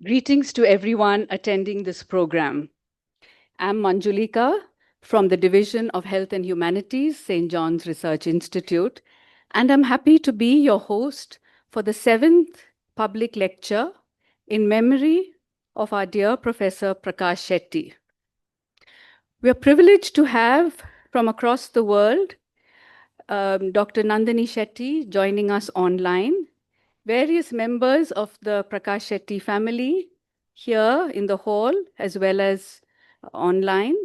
Greetings to everyone attending this program. I'm Manjulika from the Division of Health and Humanities, St. John's Research Institute, and I'm happy to be your host for the seventh public lecture in memory of our dear Professor Prakash Shetty. We're privileged to have from across the world Dr. Nandini Shetty joining us online, various members of the Prakash Shetty family here in the hall as well as online,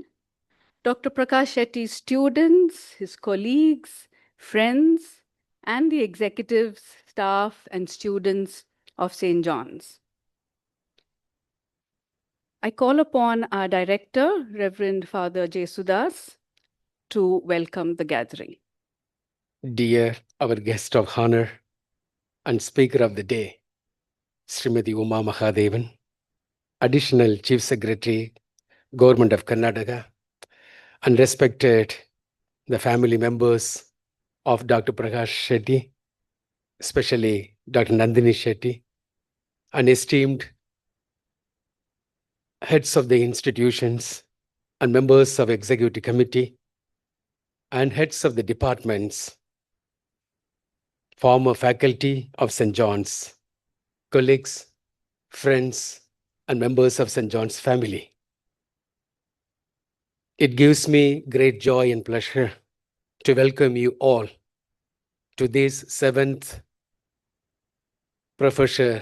Dr. Prakash Shetty's students, his colleagues, friends, and the executives, staff, and students of St. John's. I call upon our director, Reverend Father Jesudas, to welcome the gathering. Dear our guest of honor and speaker of the day, Srimati Uma Mahadevan, Additional Chief Secretary, Government of Karnataka, and respected the family members of Dr. Prakash Shetty, especially Dr. Nandini Shetty, and esteemed heads of the institutions and members of executive committee and heads of the departments, former faculty of St. John's, colleagues, friends, and members of St. John's family. It gives me great joy and pleasure to welcome you all to this seventh Professor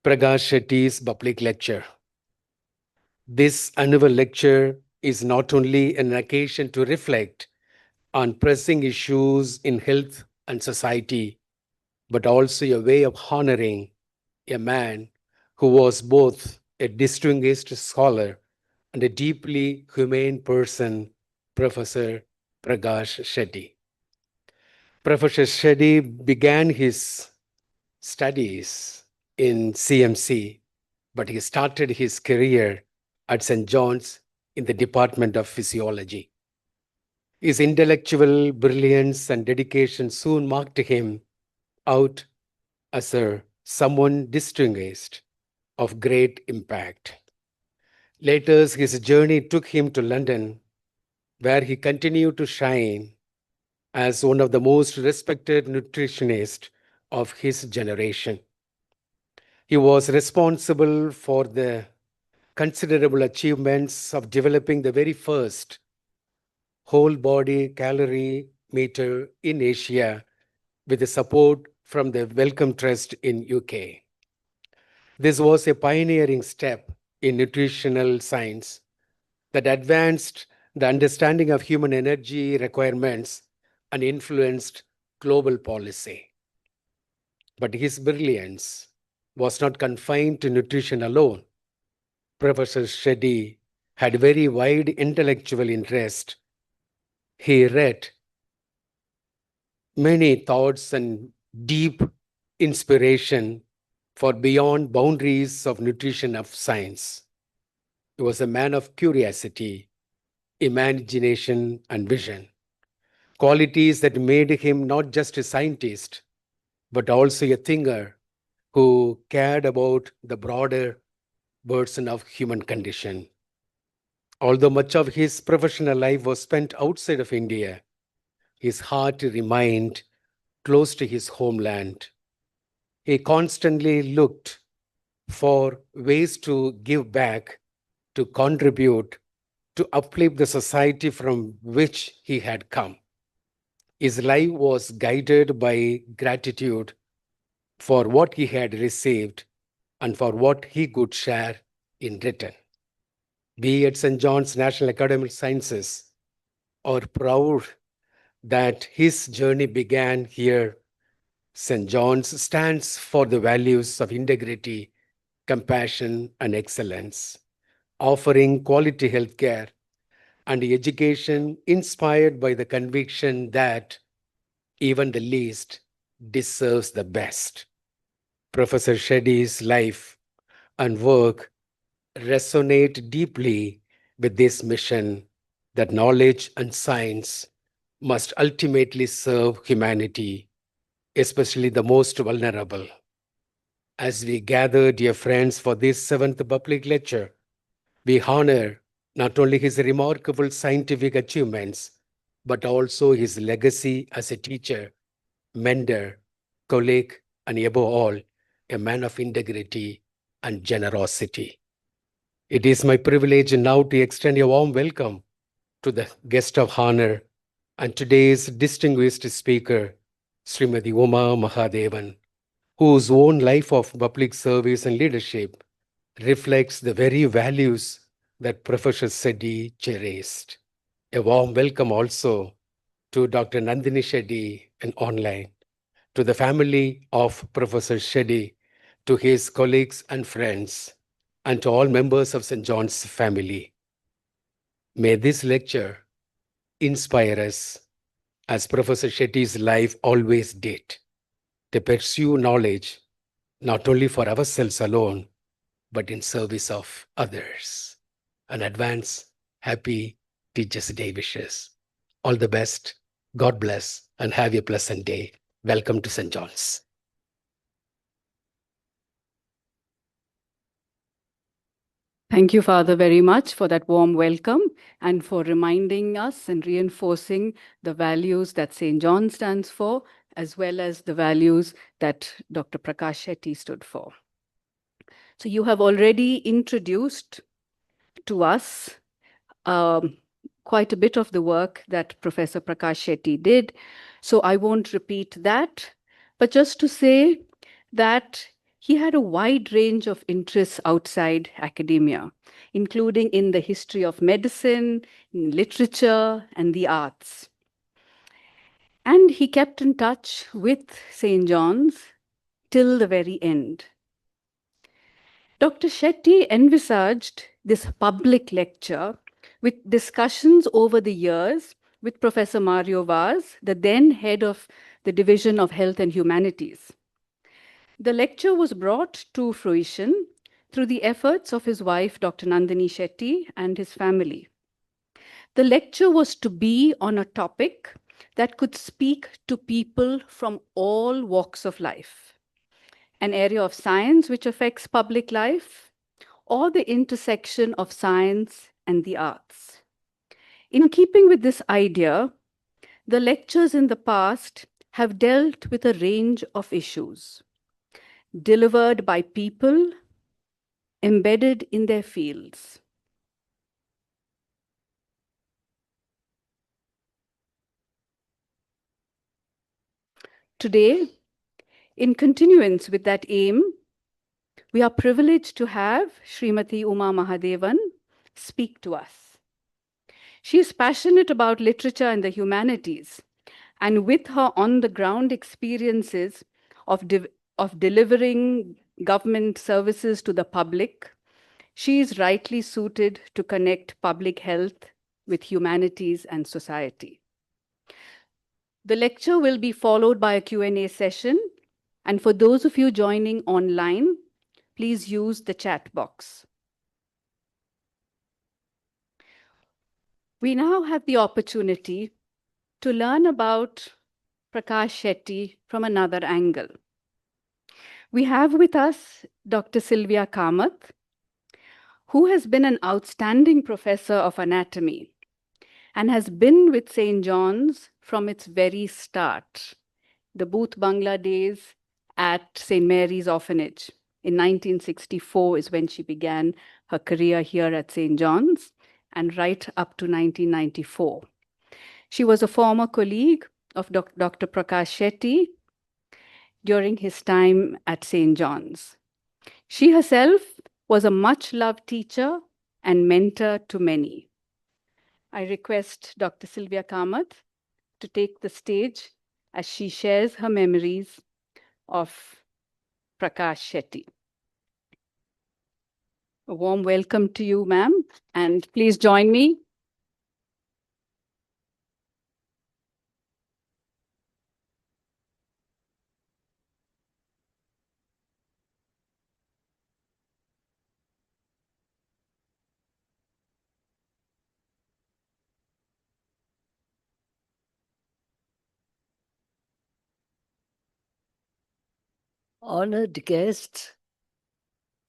Prakash Shetty's public lecture. This annual lecture is not only an occasion to reflect on pressing issues in health and society, but also a way of honoring a man who was both a distinguished scholar and a deeply humane person, Professor Prakash Shetty. Professor Shetty began his studies in CMC, but he started his career at St. John's in the Department of Physiology. His intellectual brilliance and dedication soon marked him out as someone distinguished of great impact. Later, his journey took him to London, where he continued to shine as one of the most respected nutritionists of his generation. He was responsible for the considerable achievements of developing the very first whole body calorie meter in Asia with the support from the Wellcome Trust in UK. This was a pioneering step in nutritional science that advanced the understanding of human energy requirements and influenced global policy. But his brilliance was not confined to nutrition alone. Professor Shetty had very wide intellectual interest. He read many thoughts and deep inspiration for beyond boundaries of nutrition of science. He was a man of curiosity, imagination, and vision, qualities that made him not just a scientist, but also a thinker who cared about the broader burden of human condition. Although much of his professional life was spent outside of India, his heart remained close to his homeland. He constantly looked for ways to give back, to contribute, to uplift the society from which he had come. His life was guided by gratitude for what he had received and for what he could share in return. We at St. John's National Academy of Sciences are proud that his journey began here. St. John's stands for the values of integrity, compassion, and excellence, offering quality healthcare and education inspired by the conviction that even the least deserves the best. Professor Shetty's life and work resonate deeply with this mission that knowledge and science must ultimately serve humanity, especially the most vulnerable. As we gather, dear friends, for this seventh public lecture, we honor not only his remarkable scientific achievements, but also his legacy as a teacher, mentor, colleague, and above all, a man of integrity and generosity. It is my privilege now to extend a warm welcome to the guest of honor and today's distinguished speaker, Srimati Uma Mahadevan, whose own life of public service and leadership reflects the very values that Professor Shetty cherished. A warm welcome also to Dr. Nandini Shetty and online, to the family of Professor Shetty, to his colleagues and friends, and to all members of St. John's family. May this lecture inspire us, as Professor Shetty's life always did, to pursue knowledge not only for ourselves alone, but in service of others. And advance happy Teachers' Day wishes. All the best. God bless and have a pleasant day. Welcome to St. John's. Thank you, Father, very much for that warm welcome and for reminding us and reinforcing the values that St. John stands for, as well as the values that Dr. Prakash Shetty stood for. So you have already introduced to us quite a bit of the work that Professor Prakash Shetty did. So I won't repeat that, but just to say that he had a wide range of interests outside academia, including in the history of medicine, in literature, and the arts. And he kept in touch with St. John's till the very end. Dr. Shetty envisaged this public lecture with discussions over the years with Professor Mario Vaz, the then head of the Division of Health and Humanities. The lecture was brought to fruition through the efforts of his wife, Dr. Nandini Shetty, and his family. The lecture was to be on a topic that could speak to people from all walks of life, an area of science which affects public life, or the intersection of science and the arts. In keeping with this idea, the lectures in the past have dealt with a range of issues, delivered by people embedded in their fields. Today, in continuance with that aim, we are privileged to have Srimati Uma Mahadevan speak to us. She is passionate about literature and the humanities, and with her on-the-ground experiences of delivering government services to the public, she is rightly suited to connect public health with humanities and society. The lecture will be followed by a Q&A session, and for those of you joining online, please use the chat box. We now have the opportunity to learn about Prakash Shetty from another angle. We have with us Dr. Sylvia Kamath, who has been an outstanding professor of anatomy and has been with St. John's from its very start, the Booth Bangla days at St. Mary's Orphanage. In 1964 is when she began her career here at St. John's, and right up to 1994. She was a former colleague of Dr. Prakash Shetty during his time at St. John's. She herself was a much-loved teacher and mentor to many. I request Dr. Sylvia Kamath to take the stage as she shares her memories of Prakash Shetty. A warm welcome to you, ma'am, and please join me. honored guests,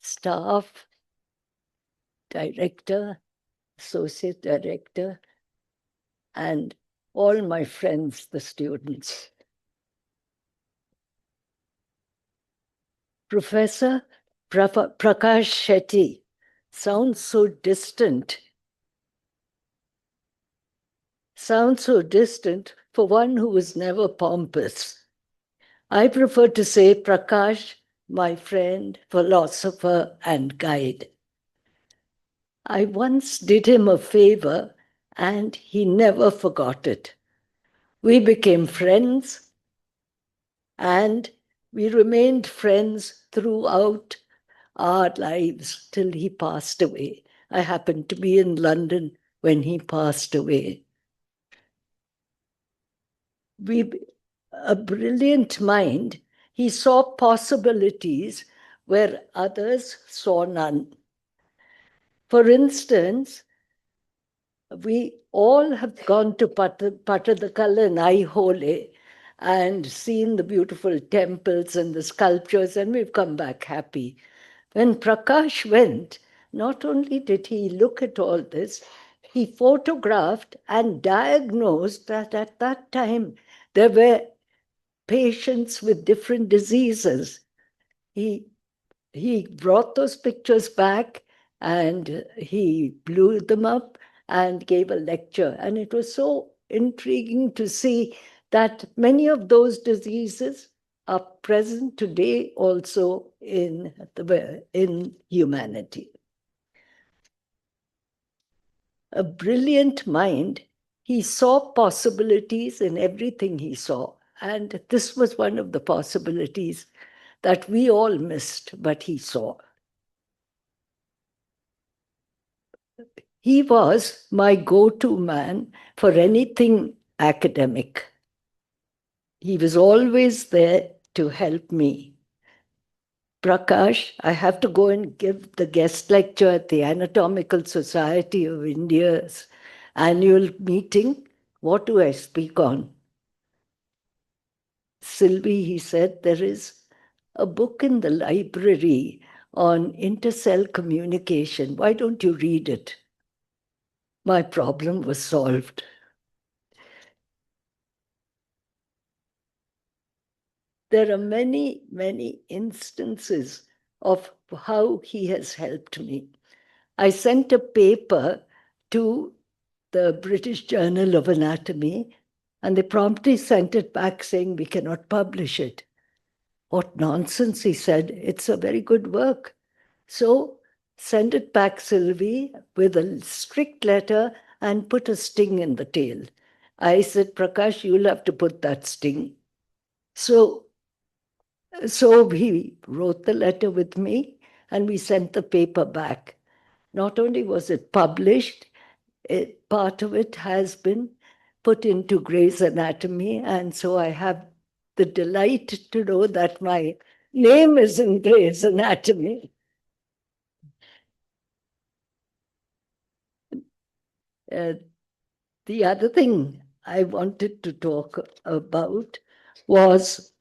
staff, director, associate director, and all my friends, the students. Professor Prakash Shetty sounds so distant. Sounds so distant for one who was never pompous. I prefer to say Prakash, my friend, philosopher, and guide. I once did him a favor and he never forgot it. We became friends and we remained friends throughout our lives till he passed away. I happened to be in London when he passed away. A brilliant mind, he saw possibilities where others saw none. For instance, we all have gone to Patadakal and Aihole and seen the beautiful temples and the sculptures, and we've come back happy. When Prakash went, not only did he look at all this, he photographed and diagnosed that at that time there were patients with different diseases. He brought those pictures back and he blew them up and gave a lecture. And it was so intriguing to see that many of those diseases are present today also in humanity. A brilliant mind, he saw possibilities in everything he saw. And this was one of the possibilities that we all missed, but he saw. He was my go-to man for anything academic. He was always there to help me. Prakash, I have to go and give the guest lecture at the Anatomical Society of India's annual meeting. What do I speak on? Sylvie, he said, there is a book in the library on intercell communication. Why don't you read it? My problem was solved. There are many, many instances of how he has helped me. I sent a paper to the British Journal of Anatomy, and they promptly sent it back saying, we cannot publish it. What nonsense, he said. It's a very good work. So send it back, Sylvie, with a strict letter and put a sting in the tail. I said, Prakash, you'll have to put that sting. So he wrote the letter with me and we sent the paper back. Not only was it published, part of it has been put into Gray's Anatomy, and so I have the delight to know that my name is in Gray's Anatomy. The other thing I wanted to talk about was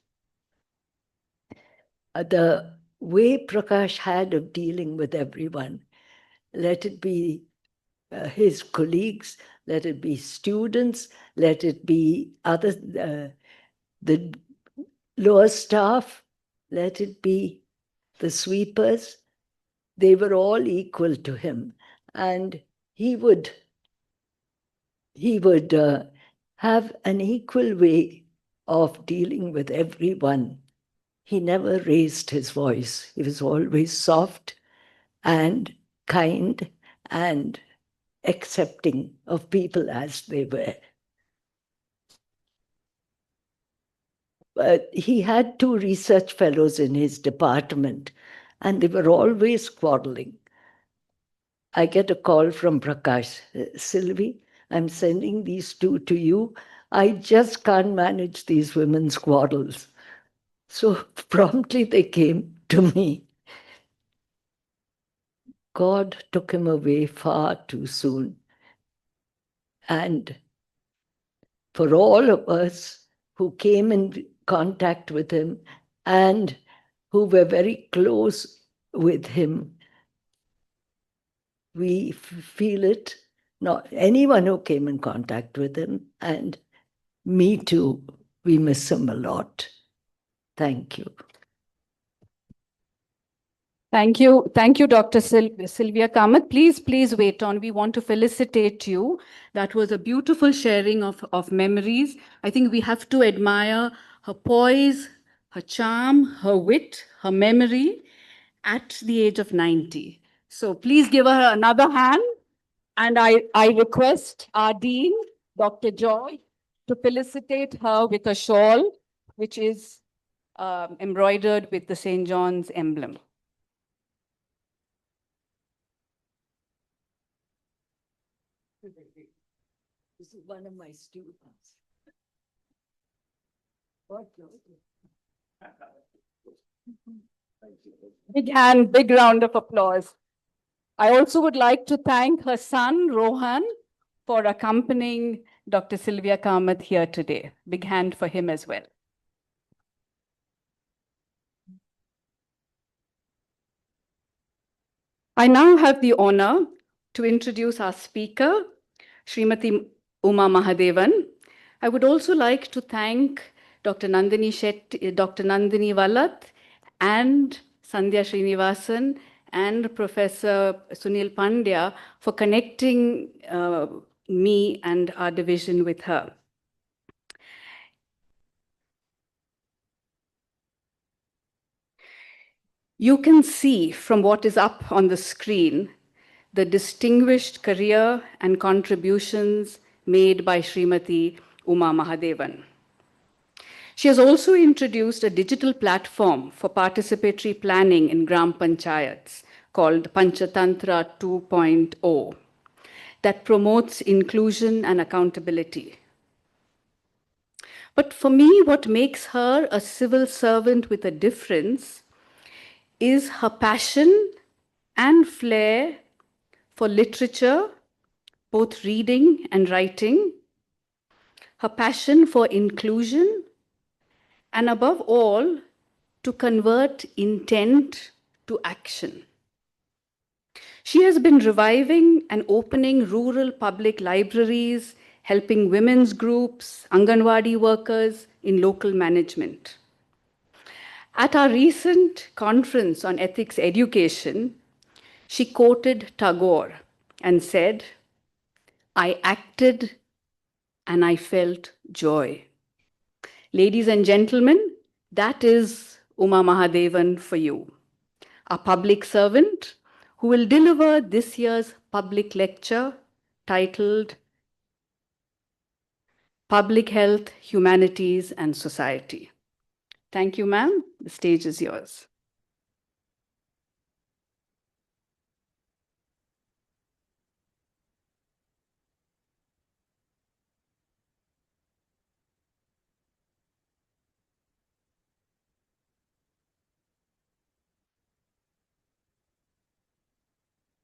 the way Prakash had of dealing with everyone. Let it be his colleagues, let it be students, let it be the lower staff, let it be the sweepers. They were all equal to him. And he would have an equal way of dealing with everyone. He never raised his voice. He was always soft and kind and accepting of people as they were. But he had 2 research fellows in his department, and they were always quarreling. I get a call from Prakash, Sylvie, I'm sending these 2 to you. I just can't manage these women's quarrels. So promptly they came to me. God took him away far too soon. And for all of us who came in contact with him and who were very close with him. We feel it, not anyone who came in contact with him, and me too. We miss him a lot. Thank you. Thank you. Thank you, Dr. Sylvia Kamath. Please wait on. We want to felicitate you. That was a beautiful sharing of memories. I think we have to admire her poise, her charm, her wit, her memory at the age of 90. So please give her another hand. And I request our Dean, Dr. Joy, to felicitate her with a shawl, which is embroidered with the St. John's emblem. This is one of my students. Big hand, big round of applause. I also would like to thank her son, Rohan, for accompanying Dr. Sylvia Kamath here today. Big hand for him as well. I now have the honor to introduce our speaker, Srimati Uma Mahadevan. I would also like to thank Dr. Nandini Shetty, Dr. Nandini Vallath, and Sandhya Srinivasan and Professor Sunil Pandya for connecting me and our division with her. You can see from what is up on the screen the distinguished career and contributions made by Srimati Uma Mahadevan. She has also introduced a digital platform for participatory planning in Gram Panchayats called Panchatantra 2.0 that promotes inclusion and accountability. But for me, what makes her a civil servant with a difference is her passion and flair for literature, both reading and writing, her passion for inclusion, and above all, to convert intent to action. She has been reviving and opening rural public libraries, helping women's groups, Anganwadi workers in local management. At our recent conference on ethics education, she quoted Tagore and said, "I acted and I felt joy." Ladies and gentlemen, that is Uma Mahadevan for you, a public servant who will deliver this year's public lecture titled Public Health, Humanities and Society. Thank you, ma'am. The stage is yours.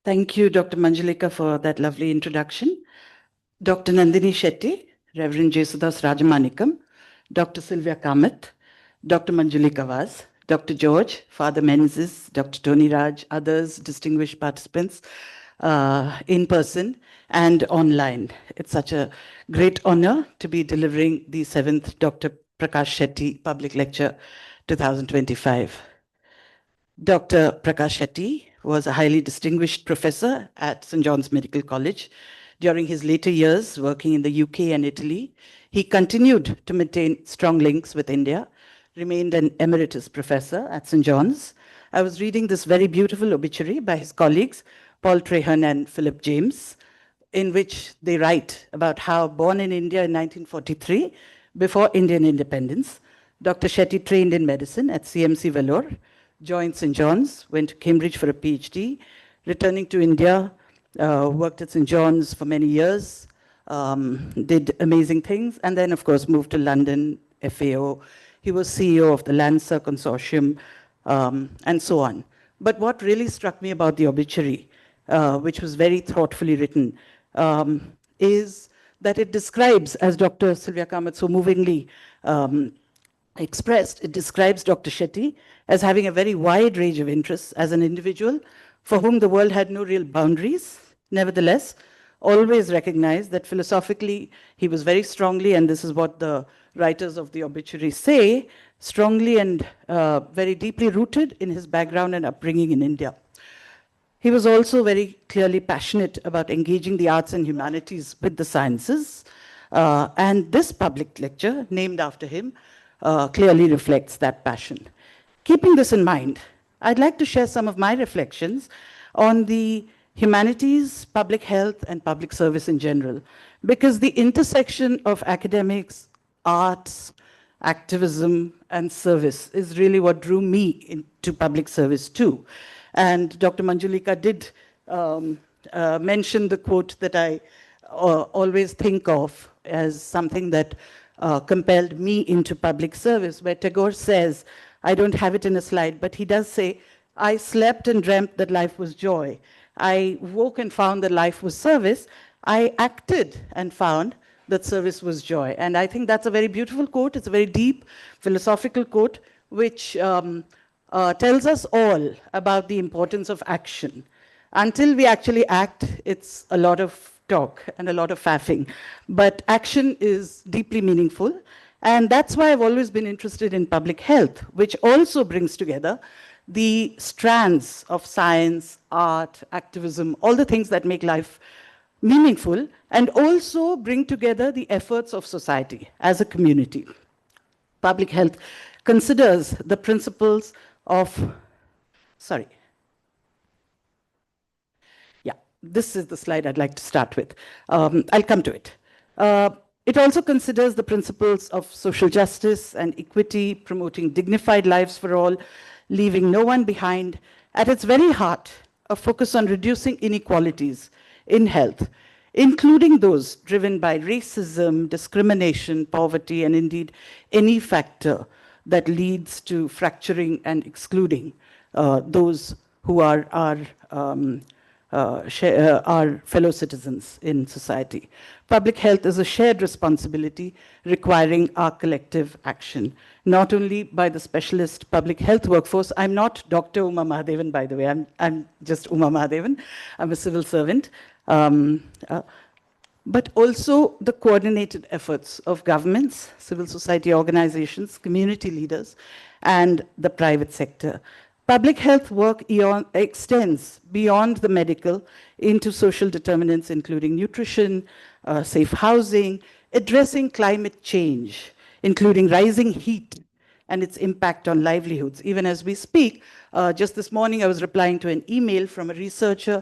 Thank you, Dr. Manjulika, for that lovely introduction. Dr. Nandini Shetty, Reverend Jesudas Rajamanikam, Dr. Sylvia Kamath, Dr. Manjulika Vaz, Dr. George, Father Menzies, Dr. Tony Raj, others distinguished participants in person and online. It's such a great honor to be delivering the 7th Dr. Prakash Shetty Public Lecture 2025. Dr. Prakash Shetty was a highly distinguished professor at St. John's Medical College. During his later years working in the UK and Italy, he continued to maintain strong links with India, remained an emeritus professor at St. John's. I was reading this very beautiful obituary by his colleagues, Paul Trahan and Philip James, in which they write about how, born in India in 1943, before Indian independence, Dr. Shetty trained in medicine at CMC Vellore, joined St. John's, went to Cambridge for a PhD, returning to India, worked at St. John's for many years, did amazing things, and then, of course, moved to London, FAO. He was CEO of the Lancer Consortium, and so on. But what really struck me about the obituary, which was very thoughtfully written, is that it describes, as Dr. Sylvia Kamath so movingly expressed, it describes Dr. Shetty as having a very wide range of interests as an individual for whom the world had no real boundaries. Nevertheless, always recognized that philosophically he was very strongly, and this is what the writers of the obituary say, strongly and very deeply rooted in his background and upbringing in India. He was also very clearly passionate about engaging the arts and humanities with the sciences. And this public lecture, named after him, clearly reflects that passion. Keeping this in mind, I'd like to share some of my reflections on the humanities, public health, and public service in general, because the intersection of academics, arts, activism, and service is really what drew me into public service too. And Dr. Manjulika did mention the quote that I always think of as something that compelled me into public service, where Tagore says, I don't have it in a slide, but he does say, I slept and dreamt that life was joy. I woke and found that life was service. I acted and found that service was joy. And I think that's a very beautiful quote. It's a very deep philosophical quote, which tells us all about the importance of action. Until we actually act, it's a lot of talk and a lot of faffing. But action is deeply meaningful. And that's why I've always been interested in public health, which also brings together the strands of science, art, activism, all the things that make life meaningful, and also bring together the efforts of society as a community. Public health considers the principles of, this is the slide I'd like to start with. I'll come to it. It also considers the principles of social justice and equity, promoting dignified lives for all, leaving no one behind. At its very heart, a focus on reducing inequalities in health, including those driven by racism, discrimination, poverty, and indeed any factor that leads to fracturing and excluding those who are our fellow citizens in society. Public health is a shared responsibility requiring our collective action, not only by the specialist public health workforce. I'm not Dr. Uma Mahadevan, by the way. I'm just Uma Mahadevan. I'm a civil servant. But also the coordinated efforts of governments, civil society organizations, community leaders, and the private sector. Public health work extends beyond the medical into social determinants, including nutrition, safe housing, addressing climate change, including rising heat and its impact on livelihoods. Even as we speak, just this morning I was replying to an email from a researcher,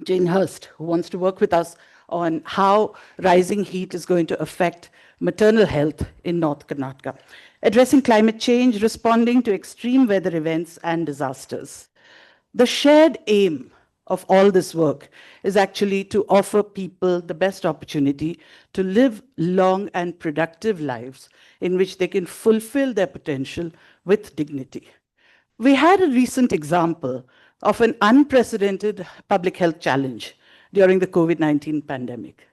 Jane Hurst, who wants to work with us on how rising heat is going to affect maternal health in North Karnataka. Addressing climate change, responding to extreme weather events and disasters. The shared aim of all this work is actually to offer people the best opportunity to live long and productive lives in which they can fulfill their potential with dignity. We had a recent example of an unprecedented public health challenge during the COVID-19 pandemic.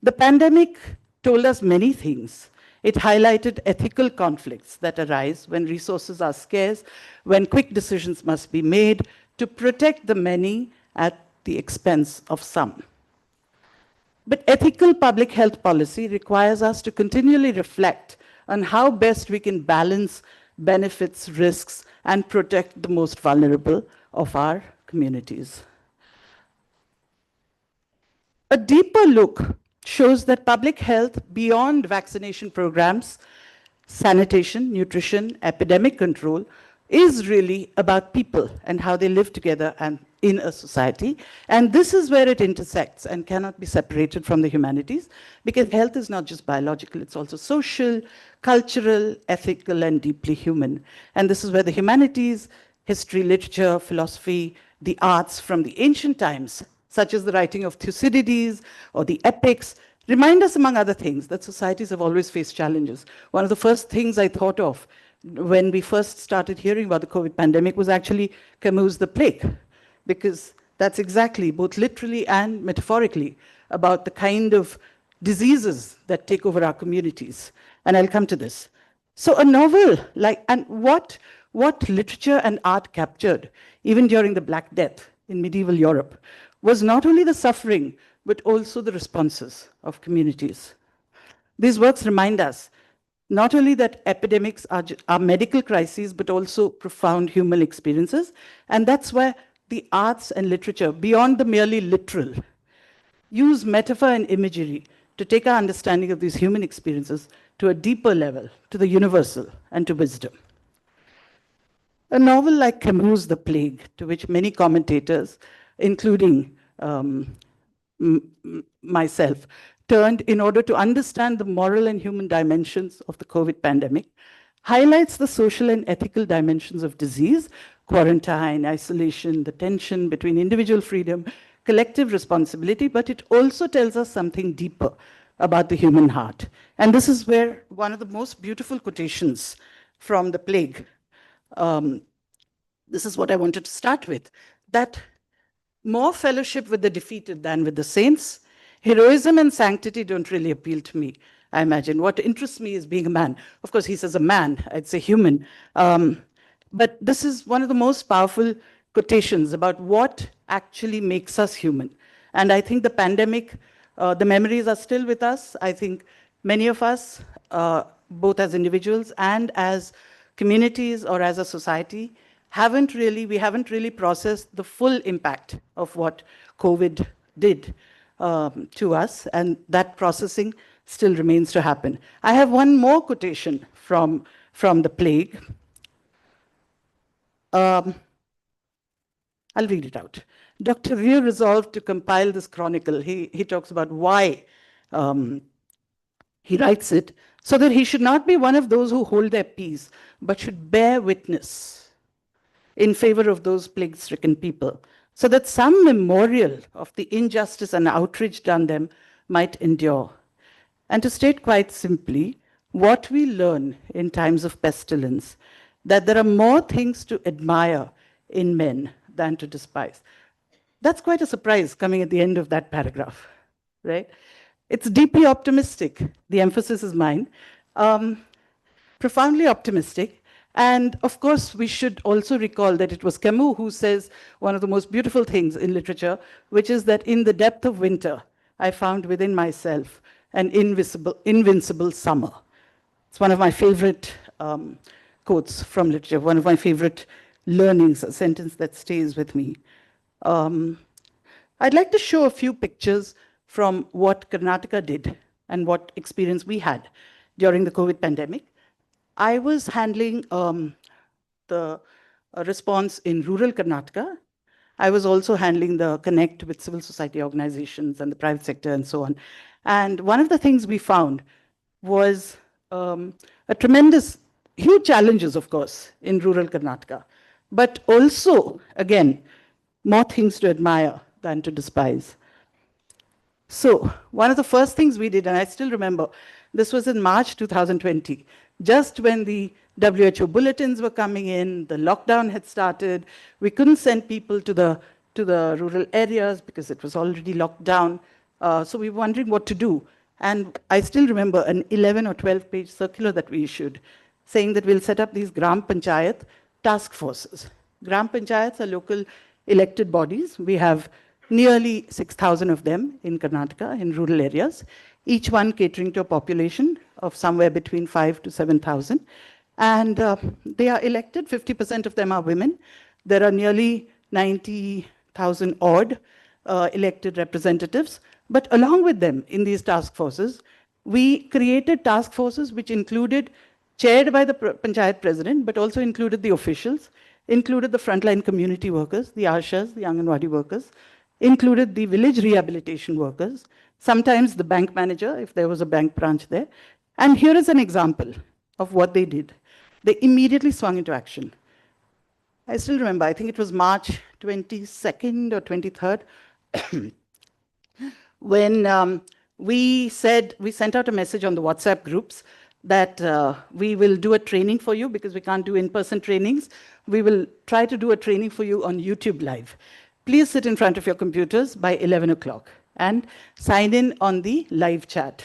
The pandemic told us many things. It highlighted ethical conflicts that arise when resources are scarce, when quick decisions must be made to protect the many at the expense of some. But ethical public health policy requires us to continually reflect on how best we can balance benefits, risks, and protect the most vulnerable of our communities. A deeper look shows that public health beyond vaccination programs, sanitation, nutrition, epidemic control is really about people and how they live together and in a society. And this is where it intersects and cannot be separated from the humanities, because health is not just biological, it's also social, cultural, ethical, and deeply human. And this is where the humanities, history, literature, philosophy, the arts from the ancient times, such as the writing of Thucydides or the epics, remind us, among other things, that societies have always faced challenges. One of the first things I thought of when we first started hearing about the COVID pandemic was actually Camus' The Plague, because that's exactly, both literally and metaphorically, about the kind of diseases that take over our communities. And I'll come to this. So a novel, and what literature and art captured, even during the Black Death in medieval Europe, was not only the suffering, but also the responses of communities. These works remind us not only that epidemics are medical crises, but also profound human experiences. And that's where the arts and literature, beyond the merely literal, use metaphor and imagery to take our understanding of these human experiences to a deeper level, to the universal, and to wisdom. A novel like Camus' The Plague, to which many commentators, including myself, turned in order to understand the moral and human dimensions of the COVID pandemic, highlights the social and ethical dimensions of disease, quarantine, isolation, the tension between individual freedom, collective responsibility, but it also tells us something deeper about the human heart. And this is where one of the most beautiful quotations from The Plague, this is what I wanted to start with, that more fellowship with the defeated than with the saints. Heroism and sanctity don't really appeal to me, I imagine. What interests me is being a man. Of course, he says a man, I'd say human. But this is one of the most powerful quotations about what actually makes us human. And I think the pandemic, the memories are still with us. I think many of us, both as individuals and as communities or as a society, we haven't really processed the full impact of what COVID did to us, and that processing still remains to happen. I have one more quotation from The Plague. I'll read it out. Dr. Rieu resolved to compile this chronicle. He talks about why he writes it, so that he should not be one of those who hold their peace, but should bear witness in favor of those plague-stricken people, so that some memorial of the injustice and outrage done them might endure. And to state quite simply, what we learn in times of pestilence, that there are more things to admire in men than to despise. That's quite a surprise coming at the end of that paragraph, right? It's deeply optimistic. The emphasis is mine. Profoundly optimistic. And of course, we should also recall that it was Camus who says one of the most beautiful things in literature, which is that in the depth of winter, I found within myself an invincible summer. It's one of my favorite quotes from literature, one of my favorite learnings, a sentence that stays with me. I'd like to show a few pictures from what Karnataka did and what experience we had during the COVID pandemic. I was handling the response in rural Karnataka. I was also handling the connect with civil society organizations and the private sector and so on. And one of the things we found was a tremendous, huge challenges, of course, in rural Karnataka, but also, again, more things to admire than to despise. So one of the first things we did, and I still remember, this was in March 2020, just when the WHO bulletins were coming in, the lockdown had started. We couldn't send people to the rural areas because it was already locked down. So we were wondering what to do. And I still remember an 11 or 12-page circular that we issued saying that we'll set up these Gram Panchayat task forces. Gram Panchayats are local elected bodies. We have nearly 6,000 of them in Karnataka, in rural areas, each one catering to a population of somewhere between 5,000 to 7,000. And they are elected, 50% of them are women. There are nearly 90,000 odd elected representatives. But along with them in these task forces, we created task forces which included, chaired by the Panchayat president, but also included the officials, included the frontline community workers, the Ashas, the Anganwadi workers, included the village rehabilitation workers, sometimes the bank manager, if there was a bank branch there. And here is an example of what they did. They immediately swung into action. I still remember, I think it was March 22nd or 23rd, when we sent out a message on the WhatsApp groups that we will do a training for you because we can't do in-person trainings. We will try to do a training for you on YouTube Live. Please sit in front of your computers by 11 o'clock and sign in on the live chat.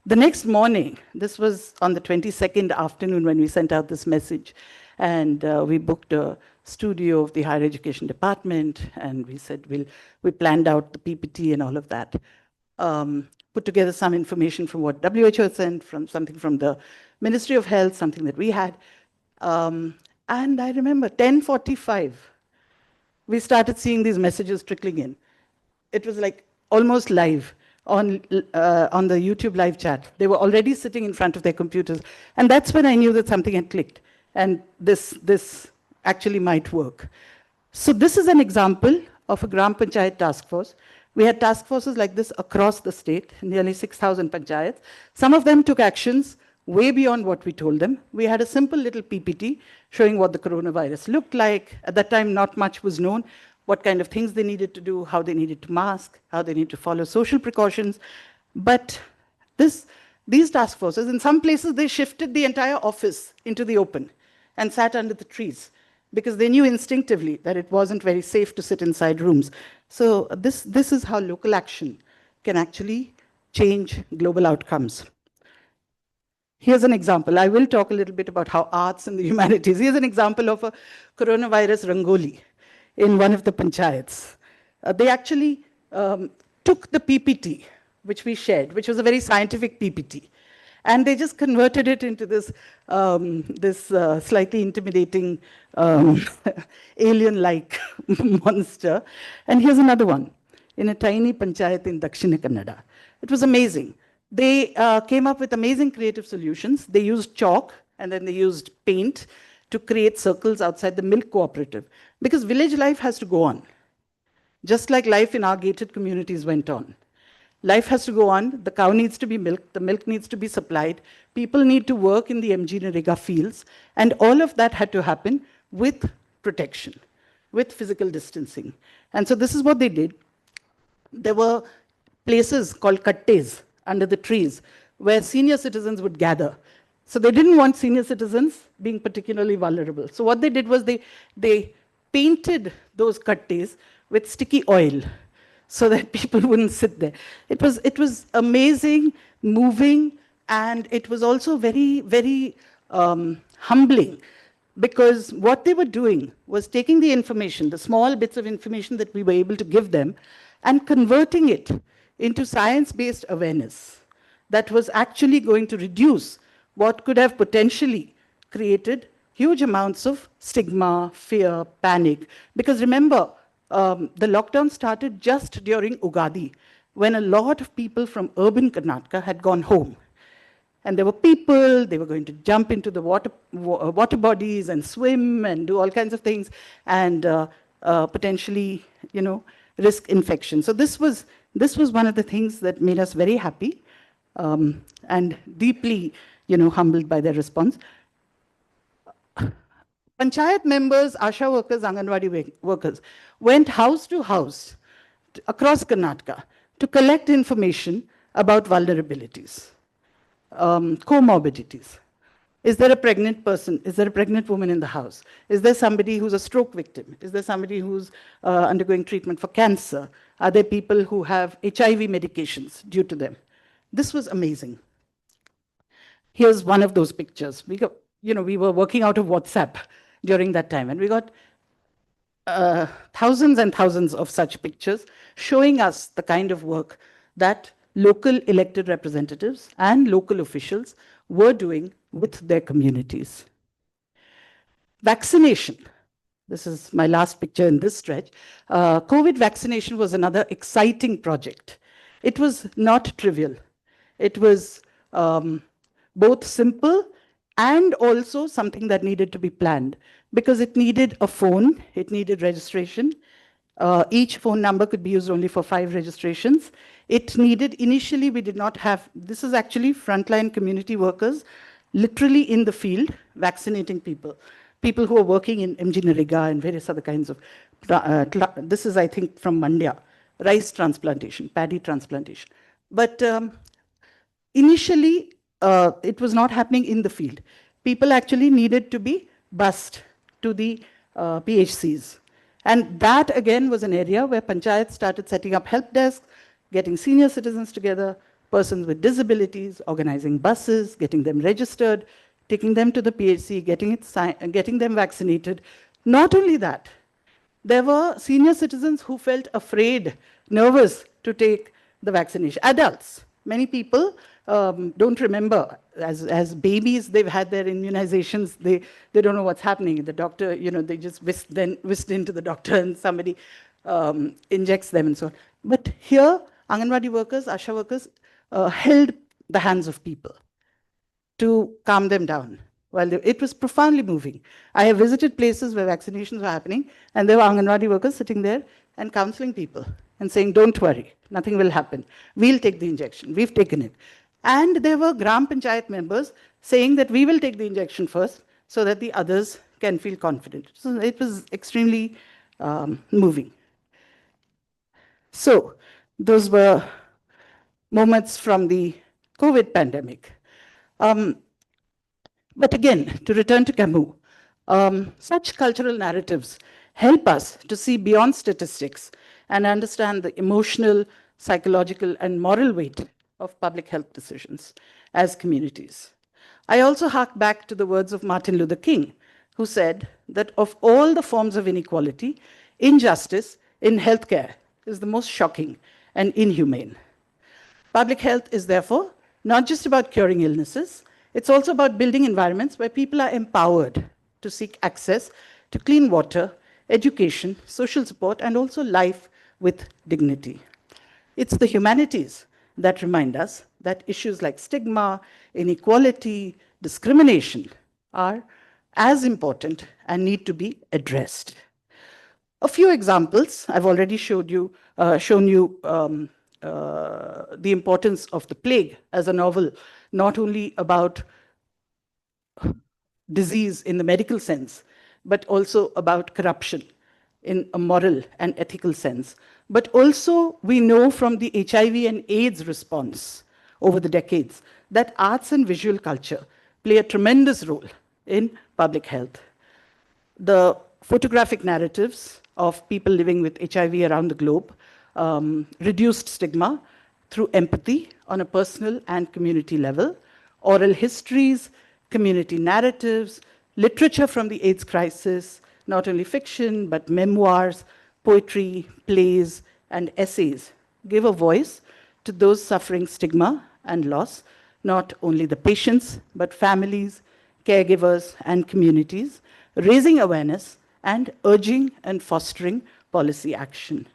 The next morning, this was on the 22nd afternoon when we sent out this message, and we booked a studio of the higher education department, and we said we planned out the PPT and all of that. Put together some information from what WHO sent, from something from the Ministry of Health, something that we had. And I remember 10:45, we started seeing these messages trickling in. It was like almost live on the YouTube live chat. They were already sitting in front of their computers. And that's when I knew that something had clicked. And this actually might work. So this is an example of a Gram Panchayat task force. We had task forces like this across the state, nearly 6,000 panchayats. Some of them took actions way beyond what we told them. We had a simple little PPT showing what the coronavirus looked like. At that time, not much was known, what kind of things they needed to do, how they needed to mask, how they need to follow social precautions. But these task forces, in some places, they shifted the entire office into the open and sat under the trees because they knew instinctively that it wasn't very safe to sit inside rooms. So this is how local action can actually change global outcomes. Here's an example. I will talk a little bit about how arts and the humanities. Here's an example of a coronavirus rangoli in one of the panchayats. They actually took the PPT, which we shared, which was a very scientific PPT, and they just converted it into this, slightly intimidating alien-like monster. And here's another one in a tiny panchayat in Dakshina Kannada. It was amazing. They came up with amazing creative solutions. They used chalk and then they used paint to create circles outside the milk cooperative, because village life has to go on, just like life in our gated communities went on. Life has to go on. The cow needs to be milked. The milk needs to be supplied. People need to work in the MG Narega fields. And all of that had to happen with protection, with physical distancing. And so this is what they did. There were places called kattes under the trees where senior citizens would gather. So they didn't want senior citizens being particularly vulnerable. So what they did was they painted those kattes with sticky oil so that people wouldn't sit there. It was amazing, moving, and it was also very, very humbling, because what they were doing was taking the information, the small bits of information that we were able to give them, and converting it into science-based awareness that was actually going to reduce what could have potentially created huge amounts of stigma, fear, panic. Because remember, the lockdown started just during Ugadi, when a lot of people from urban Karnataka had gone home. And there were people, they were going to jump into the water bodies and swim and do all kinds of things and potentially, risk infection. So this was one of the things that made us very happy and deeply, humbled by their response. Panchayat members, Asha workers, Anganwadi workers went house to house across Karnataka to collect information about vulnerabilities, comorbidities. Is there a pregnant person? Is there a pregnant woman in the house? Is there somebody who's a stroke victim? Is there somebody who's undergoing treatment for cancer? Are there people who have HIV medications due to them? This was amazing. Here's one of those pictures. We were working out of WhatsApp during that time, and we got thousands and thousands of such pictures showing us the kind of work that local elected representatives and local officials were doing with their communities. Vaccination. This is my last picture in this stretch. COVID vaccination was another exciting project. It was not trivial. It was both simple and also something that needed to be planned, because it needed a phone, it needed registration. Each phone number could be used only for 5 registrations. It needed, initially we did not have, this is actually frontline community workers, literally in the field, vaccinating people. People who are working in MG Narega and various other kinds of, this is I think from Mandya, rice transplantation, paddy transplantation. But initially, it was not happening in the field. People actually needed to be bused to the PHCs. And that, again, was an area where panchayats started setting up help desks, getting senior citizens together, persons with disabilities, organizing buses, getting them registered, taking them to the PHC, getting them vaccinated. Not only that, there were senior citizens who felt afraid, nervous to take the vaccination. Adults, many people don't remember. As babies, they've had their immunizations. They don't know what's happening. The doctor, they just whisked into the doctor and somebody injects them and so on. But here, Anganwadi workers, Asha workers held the hands of people to calm them down. It was profoundly moving. I have visited places where vaccinations were happening, and there were Anganwadi workers sitting there and counseling people and saying, don't worry, nothing will happen. We'll take the injection. We've taken it. And there were Gram Panchayat members saying that we will take the injection first so that the others can feel confident. So it was extremely moving. So those were moments from the COVID pandemic. But again, to return to Camus, such cultural narratives help us to see beyond statistics and understand the emotional, psychological, and moral weight of public health decisions as communities. I also hark back to the words of Martin Luther King, who said that of all the forms of inequality, injustice in healthcare is the most shocking and inhumane. Public health is therefore not just about curing illnesses, it's also about building environments where people are empowered to seek access to clean water, education, social support, and also life with dignity. It's the humanities that remind us that issues like stigma, inequality, discrimination are as important and need to be addressed. A few examples. I've already shown you the importance of the plague as a novel, not only about disease in the medical sense, but also about corruption in a moral and ethical sense. But also we know from the HIV and AIDS response over the decades that arts and visual culture play a tremendous role in public health. The photographic narratives of people living with HIV around the globe reduced stigma through empathy on a personal and community level, oral histories, community narratives, literature from the AIDS crisis, not only fiction, but memoirs, poetry, plays, and essays give a voice to those suffering stigma and loss, not only the patients, but families, caregivers, and communities, raising awareness and urging and fostering policy action.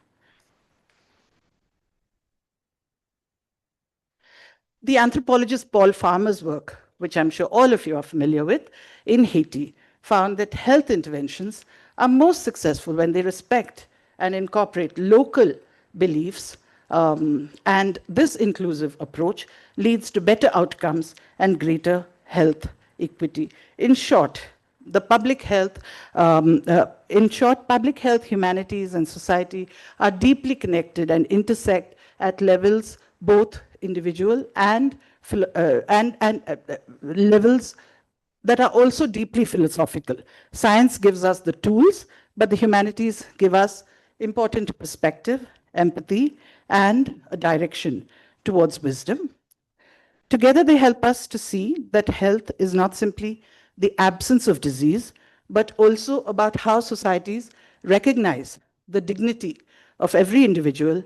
The anthropologist Paul Farmer's work, which I'm sure all of you are familiar with, in Haiti, found that health interventions are most successful when they respect and incorporate local beliefs, and this inclusive approach leads to better outcomes and greater health equity. In short, public health, humanities, and society are deeply connected and intersect at levels both individual and levels that are also deeply philosophical. Science gives us the tools, but the humanities give us important perspective, empathy, and a direction towards wisdom. Together, they help us to see that health is not simply the absence of disease, but also about how societies recognize the dignity of every individual,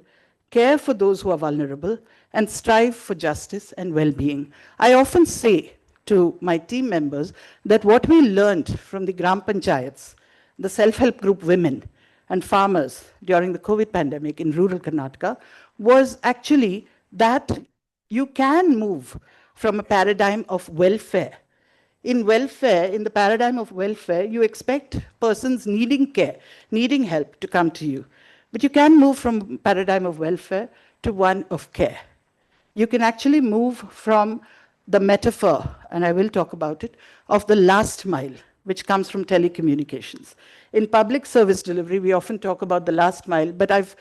care for those who are vulnerable, and strive for justice and well-being. I often say to my team members that what we learned from the Gram Panchayats, the self-help group women and farmers during the COVID pandemic in rural Karnataka was actually that you can move from a paradigm of welfare. In welfare, in the paradigm of welfare, you expect persons needing care, needing help to come to you. But you can move from a paradigm of welfare to one of care. You can actually move from the metaphor, and I will talk about it, of the last mile, which comes from telecommunications. In public service delivery, we often talk about the last mile, but I've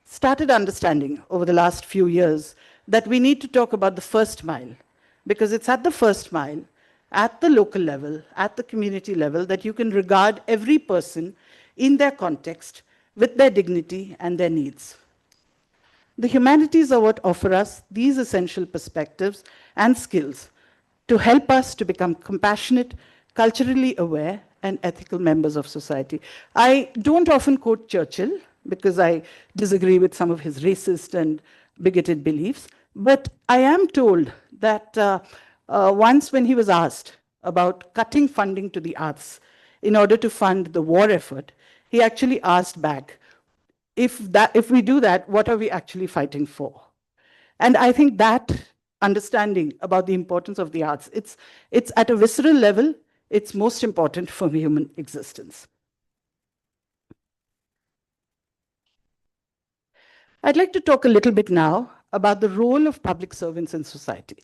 started understanding over the last few years that we need to talk about the first mile, because it's at the first mile, at the local level, at the community level, that you can regard every person in their context with their dignity and their needs. The humanities are what offer us these essential perspectives and skills to help us to become compassionate, culturally aware, and ethical members of society. I don't often quote Churchill because I disagree with some of his racist and bigoted beliefs, but I am told that once when he was asked about cutting funding to the arts in order to fund the war effort, he actually asked back, if we do that, what are we actually fighting for? And I think that understanding about the importance of the arts, it's at a visceral level, it's most important for human existence. I'd like to talk a little bit now about the role of public servants in society.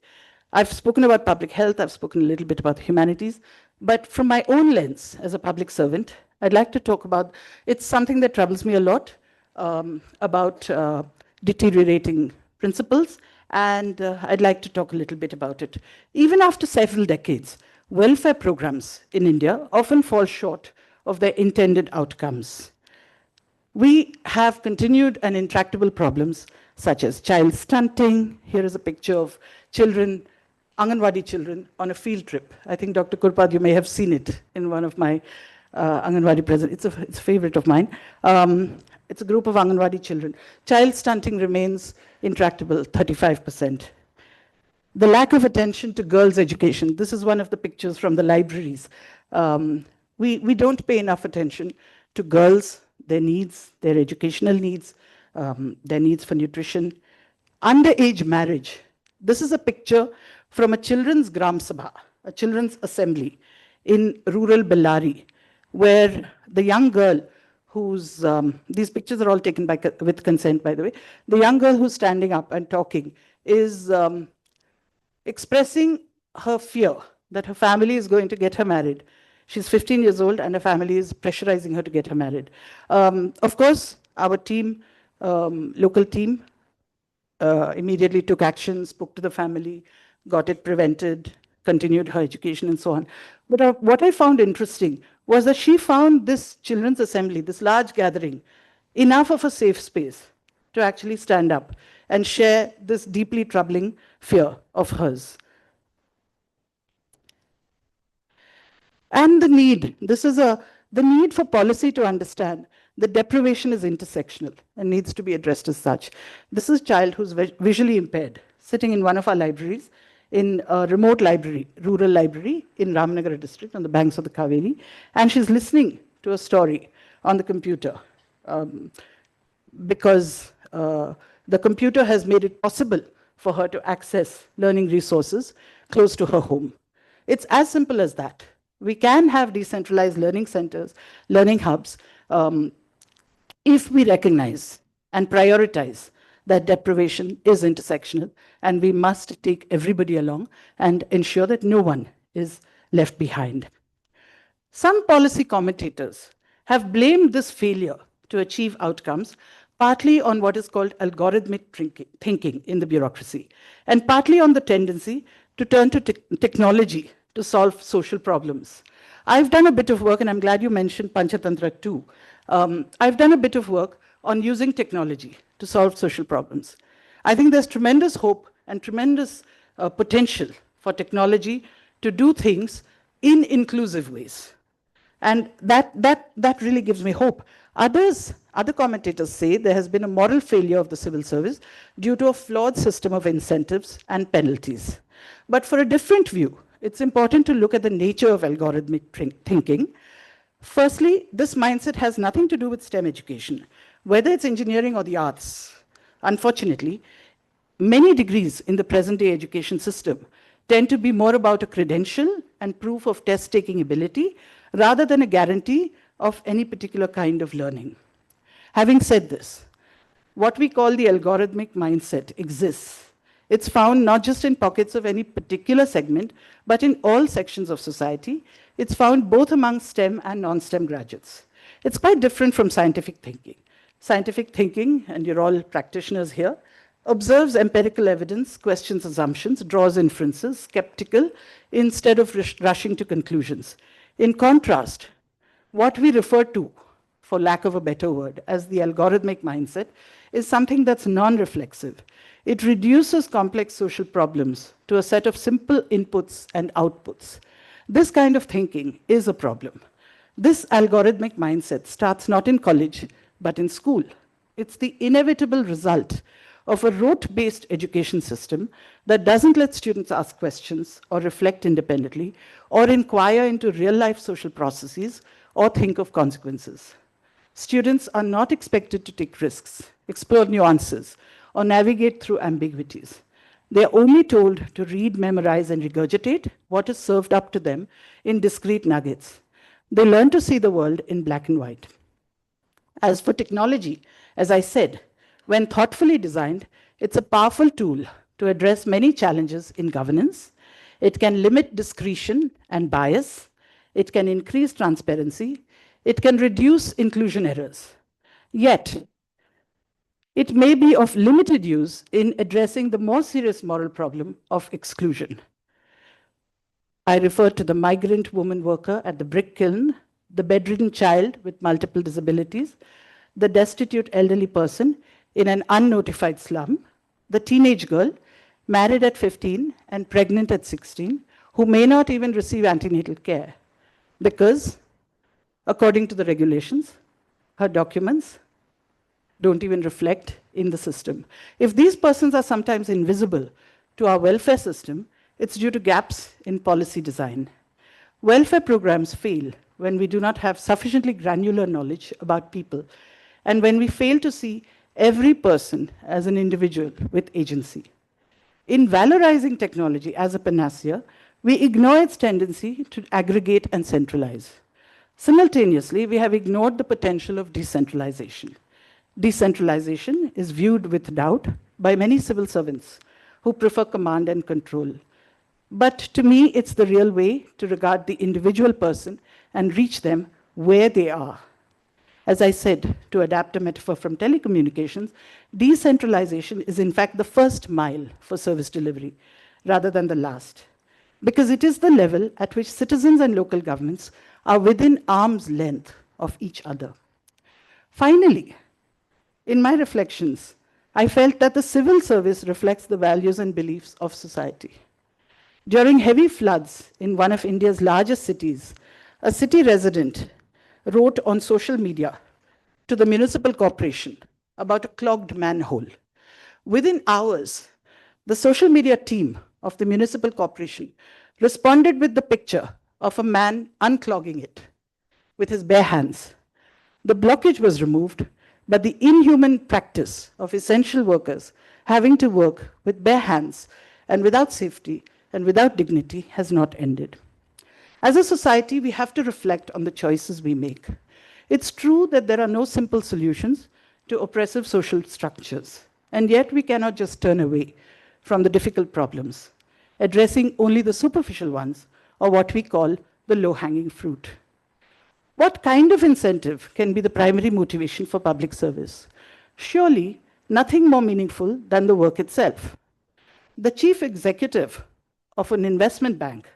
I've spoken about public health, I've spoken a little bit about the humanities, but from my own lens as a public servant, I'd like to talk about, it's something that troubles me a lot, about deteriorating principles, and I'd like to talk a little bit about it. Even after several decades, welfare programs in India often fall short of their intended outcomes. We have continued and intractable problems such as child stunting. Here is a picture of children, Anganwadi children, on a field trip. I think Dr. Kurpad, you may have seen it in one of my Anganwadi presents. It's a favorite of mine. It's a group of Anganwadi children. Child stunting remains intractable, 35%. The lack of attention to girls' education. This is one of the pictures from the libraries. We don't pay enough attention to girls, their needs, their educational needs, their needs for nutrition. Underage marriage. This is a picture from a children's Gram Sabha, a children's assembly in rural Bellary, where the young girl who's, these pictures are all taken with consent, by the way, the young girl who's standing up and talking is expressing her fear that her family is going to get her married. She's 15 years old and her family is pressurizing her to get her married. Of course, our team, local team, immediately took action, spoke to the family, got it prevented, continued her education and so on. But what I found interesting was that she found this children's assembly, this large gathering, enough of a safe space to actually stand up and share this deeply troubling fear of hers. And the need, the need for policy to understand that deprivation is intersectional and needs to be addressed as such. This is a child who's visually impaired, sitting in one of our libraries, in a remote library, rural library in Ramnagara district on the banks of the Kaveri, and she's listening to a story on the computer because the computer has made it possible for her to access learning resources close to her home. It's as simple as that. We can have decentralized learning centers, learning hubs, if we recognize and prioritize that deprivation is intersectional, and we must take everybody along and ensure that no one is left behind. Some policy commentators have blamed this failure to achieve outcomes partly on what is called algorithmic thinking in the bureaucracy, and partly on the tendency to turn to technology to solve social problems. I've done a bit of work, and I'm glad you mentioned Panchatantra too. I've done a bit of work on using technology to solve social problems. I think there's tremendous hope and tremendous potential for technology to do things in inclusive ways. And that really gives me hope. Other commentators say there has been a moral failure of the civil service due to a flawed system of incentives and penalties. But for a different view, it's important to look at the nature of algorithmic thinking. Firstly, this mindset has nothing to do with STEM education, whether it's engineering or the arts. Unfortunately, many degrees in the present-day education system tend to be more about a credential and proof of test-taking ability rather than a guarantee of any particular kind of learning. Having said this, what we call the algorithmic mindset exists. It's found not just in pockets of any particular segment, but in all sections of society. It's found both among STEM and non-STEM graduates. It's quite different from scientific thinking. Scientific thinking, and you're all practitioners here, observes empirical evidence, questions assumptions, draws inferences, skeptical, instead of rushing to conclusions. In contrast, what we refer to for lack of a better word, as the algorithmic mindset, is something that's non-reflexive. It reduces complex social problems to a set of simple inputs and outputs. This kind of thinking is a problem. This algorithmic mindset starts not in college, but in school. It's the inevitable result of a rote-based education system that doesn't let students ask questions or reflect independently or inquire into real-life social processes or think of consequences. Students are not expected to take risks, explore nuances, or navigate through ambiguities. They are only told to read, memorize, and regurgitate what is served up to them in discrete nuggets. They learn to see the world in black and white. As for technology, as I said, when thoughtfully designed, it's a powerful tool to address many challenges in governance. It can limit discretion and bias. It can increase transparency. It can reduce inclusion errors. Yet, it may be of limited use in addressing the more serious moral problem of exclusion. I refer to the migrant woman worker at the brick kiln, the bedridden child with multiple disabilities, the destitute elderly person in an unnotified slum, the teenage girl married at 15 and pregnant at 16, who may not even receive antenatal care because, according to the regulations, her documents don't even reflect in the system. If these persons are sometimes invisible to our welfare system, it's due to gaps in policy design. Welfare programs fail when we do not have sufficiently granular knowledge about people and when we fail to see every person as an individual with agency. In valorizing technology as a panacea, we ignore its tendency to aggregate and centralize. Simultaneously, we have ignored the potential of decentralization. Decentralization is viewed with doubt by many civil servants who prefer command and control. But to me, it's the real way to regard the individual person and reach them where they are. As I said, to adapt a metaphor from telecommunications, decentralization is in fact the first mile for service delivery rather than the last, because it is the level at which citizens and local governments are within arm's length of each other. Finally, in my reflections, I felt that the civil service reflects the values and beliefs of society. During heavy floods in one of India's largest cities, a city resident wrote on social media to the municipal corporation about a clogged manhole. Within hours, the social media team of the municipal corporation responded with the picture of a man unclogging it with his bare hands. The blockage was removed, but the inhuman practice of essential workers having to work with bare hands and without safety and without dignity has not ended. As a society, we have to reflect on the choices we make. It's true that there are no simple solutions to oppressive social structures, and yet we cannot just turn away from the difficult problems, addressing only the superficial ones, or what we call the low-hanging fruit. What kind of incentive can be the primary motivation for public service? Surely, nothing more meaningful than the work itself. The chief executive of an investment bank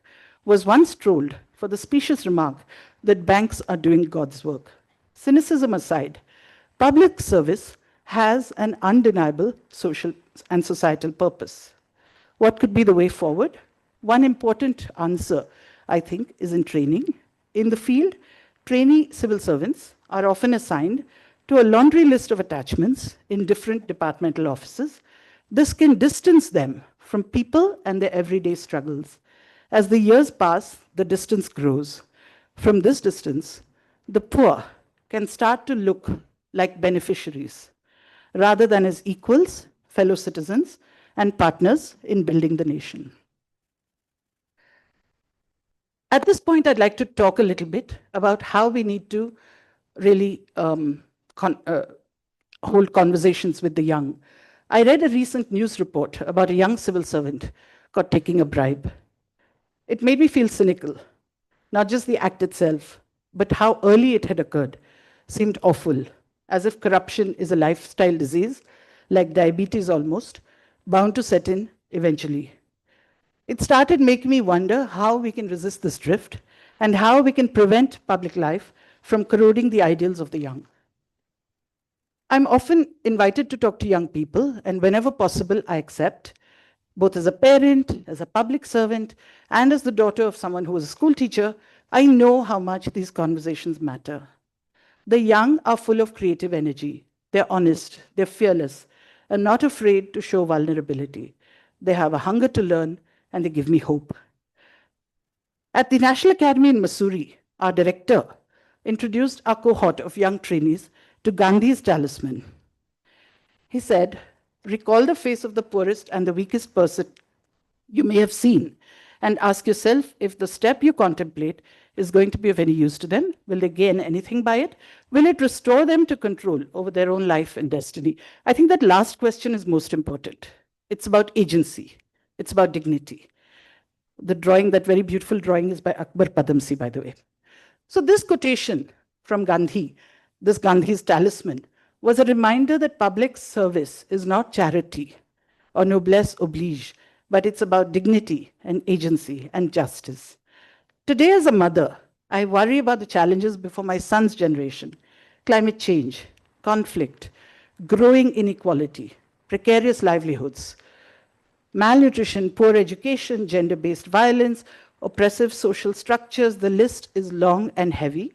was once trolled for the specious remark that banks are doing God's work. Cynicism aside, public service has an undeniable social and societal purpose. What could be the way forward? One important answer, I think, is in training. In the field, trainee civil servants are often assigned to a laundry list of attachments in different departmental offices. This can distance them from people and their everyday struggles. As the years pass, the distance grows. From this distance, the poor can start to look like beneficiaries rather than as equals, fellow citizens, and partners in building the nation. At this point, I'd like to talk a little bit about how we need to really hold conversations with the young. I read a recent news report about a young civil servant caught taking a bribe. It made me feel cynical. Not just the act itself, but how early it had occurred seemed awful, as if corruption is a lifestyle disease, like diabetes almost, bound to set in eventually. It started making me wonder how we can resist this drift and how we can prevent public life from corroding the ideals of the young. I'm often invited to talk to young people, and whenever possible, I accept, both as a parent, as a public servant, and as the daughter of someone who was a school teacher. I know how much these conversations matter. The young are full of creative energy. They're honest, they're fearless, and not afraid to show vulnerability. They have a hunger to learn, and they give me hope. At the National Academy in Missouri, our director introduced our cohort of young trainees to Gandhi's talisman. He said, recall the face of the poorest and the weakest person you may have seen, and ask yourself if the step you contemplate is going to be of any use to them. Will they gain anything by it? Will it restore them to control over their own life and destiny? I think that last question is most important. It's about agency. It's about dignity. The drawing, that very beautiful drawing, is by Akbar Padamsi, by the way. So this quotation from Gandhi, this Gandhi's talisman, was a reminder that public service is not charity or noblesse oblige, but it's about dignity and agency and justice. Today, as a mother, I worry about the challenges before my son's generation: climate change, conflict, growing inequality, precarious livelihoods, malnutrition, poor education, gender-based violence, oppressive social structures. The list is long and heavy.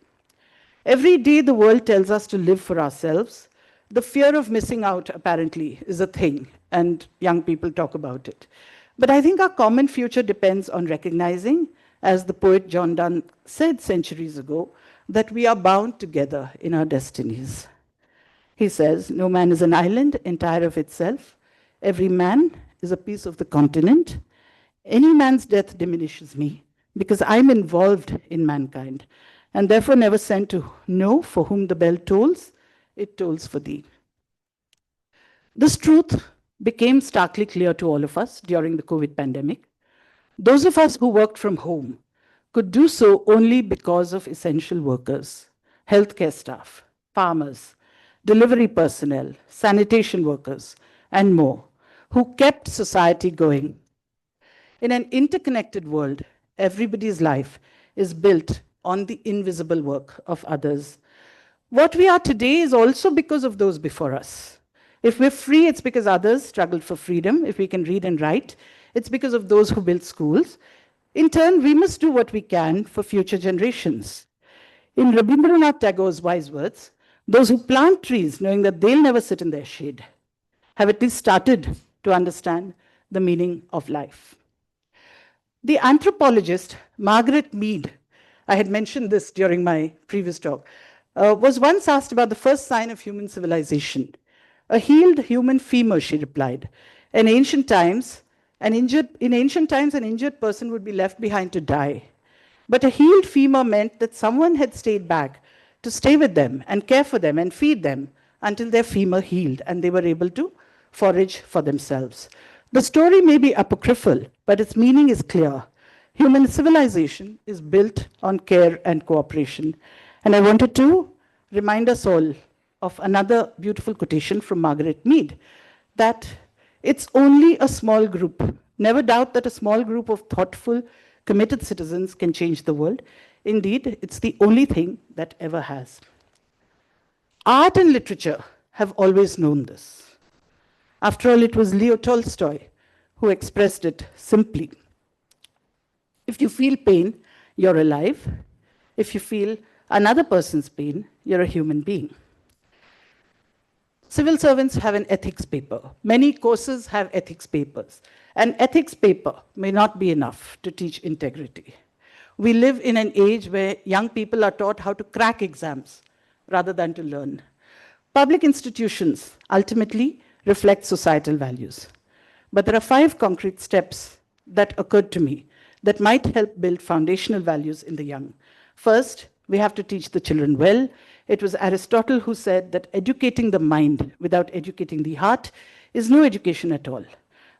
Every day, the world tells us to live for ourselves. The fear of missing out, apparently, is a thing, and young people talk about it. But I think our common future depends on recognizing, as the poet John Donne said centuries ago, that we are bound together in our destinies. He says, no man is an island entire of itself. Every man is a piece of the continent. Any man's death diminishes me, because I'm involved in mankind, and therefore never sent to know for whom the bell tolls, it tolls for thee. This truth became starkly clear to all of us during the COVID pandemic. Those of us who worked from home could do so only because of essential workers, healthcare staff, farmers, delivery personnel, sanitation workers, and more, who kept society going. In an interconnected world, everybody's life is built on the invisible work of others. What we are today is also because of those before us. If we're free, it's because others struggled for freedom. If we can read and write, it's because of those who built schools. In turn, we must do what we can for future generations. In Rabindranath Tagore's wise words, those who plant trees knowing that they'll never sit in their shade have at least started to understand the meaning of life. The anthropologist Margaret Mead, I had mentioned this during my previous talk, was once asked about the first sign of human civilization. A healed human femur, she replied. In ancient times, an injured person would be left behind to die. But a healed femur meant that someone had stayed back to stay with them and care for them and feed them until their femur healed and they were able to forage for themselves. The story may be apocryphal, but its meaning is clear. Human civilization is built on care and cooperation. And I wanted to remind us all of another beautiful quotation from Margaret Mead, that it's only a small group. Never doubt that a small group of thoughtful, committed citizens can change the world. Indeed, it's the only thing that ever has. Art and literature have always known this. After all, it was Leo Tolstoy who expressed it simply. If you feel pain, you're alive. If you feel another person's pain, you're a human being. Civil servants have an ethics paper. Many courses have ethics papers. An ethics paper may not be enough to teach integrity. We live in an age where young people are taught how to crack exams rather than to learn. Public institutions ultimately reflect societal values. But there are 5 concrete steps that occurred to me that might help build foundational values in the young. First, we have to teach the children well. It was Aristotle who said that educating the mind without educating the heart is no education at all.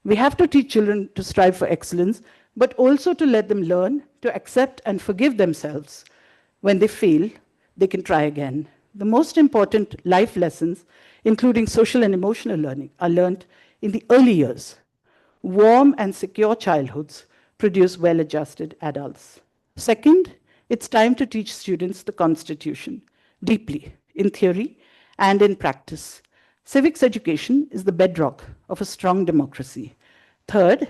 We have to teach children to strive for excellence, but also to let them learn to accept and forgive themselves. When they fail, they can try again. The most important life lessons, including social and emotional learning, are learned in the early years. Warm and secure childhoods produce well-adjusted adults. Second, It's time to teach students the Constitution deeply, in theory and in practice. Civics education is the bedrock of a strong democracy. Third,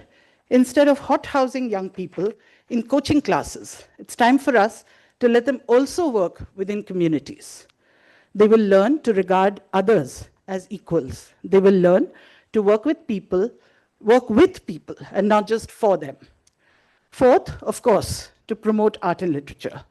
instead of hothousing young people in coaching classes, it's time for us to let them also work within communities. They will learn to regard others as equals. They will learn to work with people, and not just for them. Fourth, of course, to promote art and literature.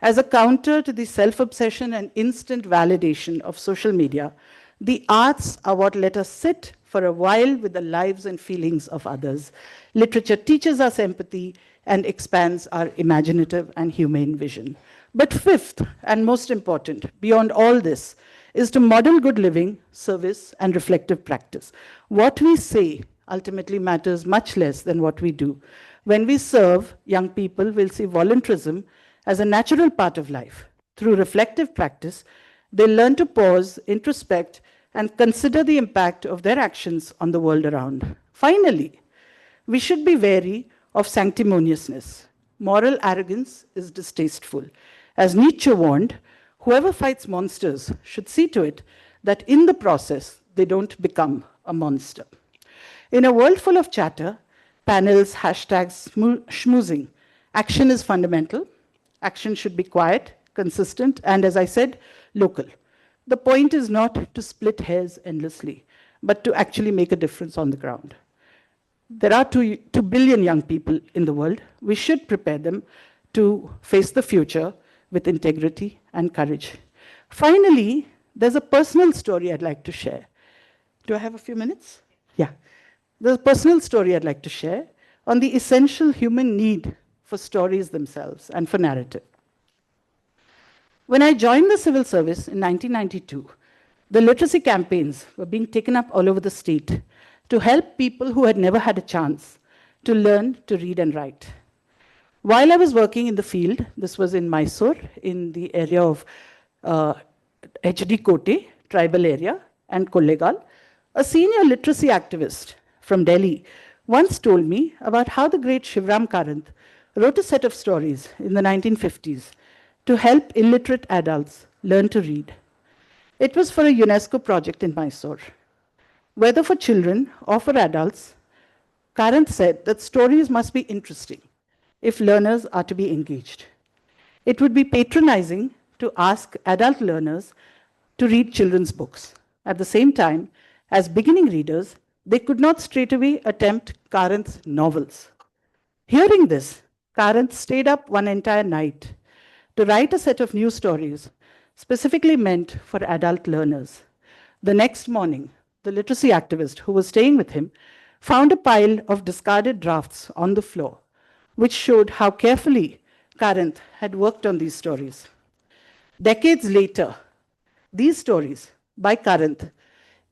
As a counter to the self-obsession and instant validation of social media, the arts are what let us sit for a while with the lives and feelings of others. Literature teaches us empathy and expands our imaginative and humane vision. But fifth, and most important, beyond all this, is to model good living, service, and reflective practice. What we say ultimately matters much less than what we do. When we serve, young people will see volunteerism as a natural part of life. Through reflective practice, they learn to pause, introspect, and consider the impact of their actions on the world around. Finally, we should be wary of sanctimoniousness. Moral arrogance is distasteful. As Nietzsche warned, whoever fights monsters should see to it that in the process, they don't become a monster. In a world full of chatter, panels, hashtags, schmoozing, action is fundamental. Action should be quiet, consistent, and as I said, local. The point is not to split hairs endlessly, but to actually make a difference on the ground. There are 2 billion young people in the world. We should prepare them to face the future with integrity and courage. Finally, there's a personal story I'd like to share. Do I have a few minutes? Yeah. There's a personal story I'd like to share on the essential human need for stories themselves and for narrative. When I joined the civil service in 1992, the literacy campaigns were being taken up all over the state to help people who had never had a chance to learn to read and write. While I was working in the field, this was in Mysore, in the area of HD Kote, tribal area, and Kollegal, a senior literacy activist from Delhi once told me about how the great Shivram Karanth wrote a set of stories in the 1950s to help illiterate adults learn to read. It was for a UNESCO project in Mysore. Whether for children or for adults, Karanth said that stories must be interesting if learners are to be engaged. It would be patronizing to ask adult learners to read children's books. At the same time, as beginning readers, they could not straightaway attempt Karanth's novels. Hearing this, Karanth stayed up one entire night to write a set of new stories specifically meant for adult learners. The next morning, the literacy activist who was staying with him found a pile of discarded drafts on the floor, which showed how carefully Karanth had worked on these stories. Decades later, these stories by Karanth,